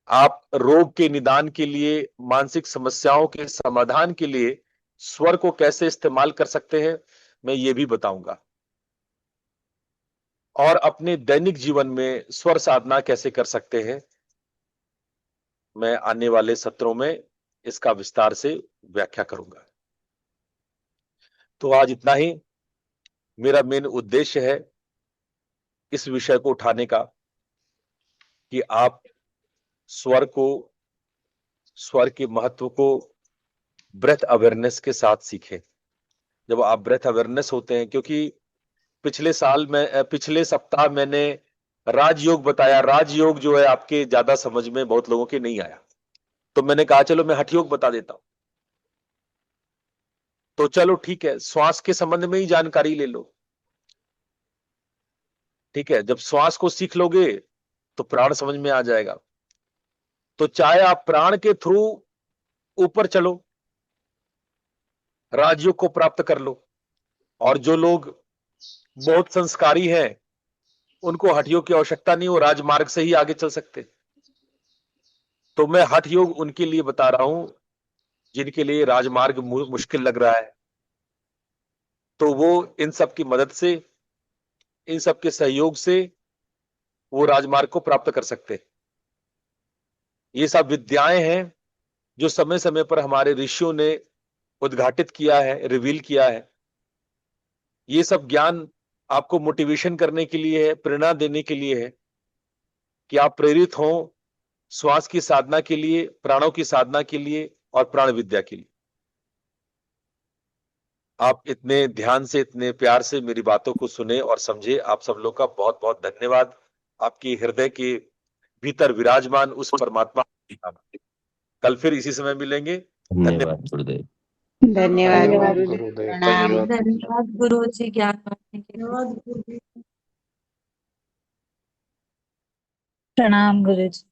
आप रोग के निदान के लिए, मानसिक समस्याओं के समाधान के लिए स्वर को कैसे इस्तेमाल कर सकते हैं मैं ये भी बताऊंगा, और अपने दैनिक जीवन में स्वर साधना कैसे कर सकते हैं मैं आने वाले सत्रों में इसका विस्तार से व्याख्या करूंगा। तो आज इतना ही। मेरा मेन उद्देश्य है इस विषय को उठाने का कि आप स्वर को, स्वर के महत्व को ब्रेथ अवेयरनेस के साथ सीखें। जब आप ब्रेथ अवेयरनेस होते हैं, क्योंकि पिछले सप्ताह मैंने राजयोग बताया। राजयोग जो है आपके ज्यादा समझ में बहुत लोगों के नहीं आया, तो मैंने कहा चलो मैं हठ योग बता देता हूं। तो चलो ठीक है, श्वास के संबंध में ही जानकारी ले लो। ठीक है, जब श्वास को सीख लोगे तो प्राण समझ में आ जाएगा। तो चाहे आप प्राण के थ्रू ऊपर चलो, राजयोग को प्राप्त कर लो, और जो लोग बहुत संस्कारी हैं उनको हठ योग की आवश्यकता नहीं, वो राजमार्ग से ही आगे चल सकते। तो मैं हठ योग उनके लिए बता रहा हूं जिनके लिए राजमार्ग मुश्किल लग रहा है, तो वो इन सब की मदद से, इन सब के सहयोग से वो राजमार्ग को प्राप्त कर सकते। ये सब विद्याएं हैं जो समय समय पर हमारे ऋषियों ने उद्घाटित किया है, रिवील किया है। ये सब ज्ञान आपको मोटिवेशन करने के लिए है, प्रेरणा देने के लिए है कि आप प्रेरित हों श्वास की साधना के लिए, प्राणों की साधना के लिए और प्राण विद्या के लिए। आप इतने ध्यान से, इतने प्यार से मेरी बातों को सुने और समझे, आप सब लोग का बहुत बहुत धन्यवाद। आपकी हृदय के भीतर विराजमान उस परमात्मा कल फिर इसी समय मिलेंगे। धन्यवाद गुरुदेव। धन्यवाद धन्यवाद गुरुदेव। प्रणाम। धन्यवाद गुरु जी ज्ञान बांटने के लिए। धन्यवाद गुरु जी। प्रणाम गुरु जी।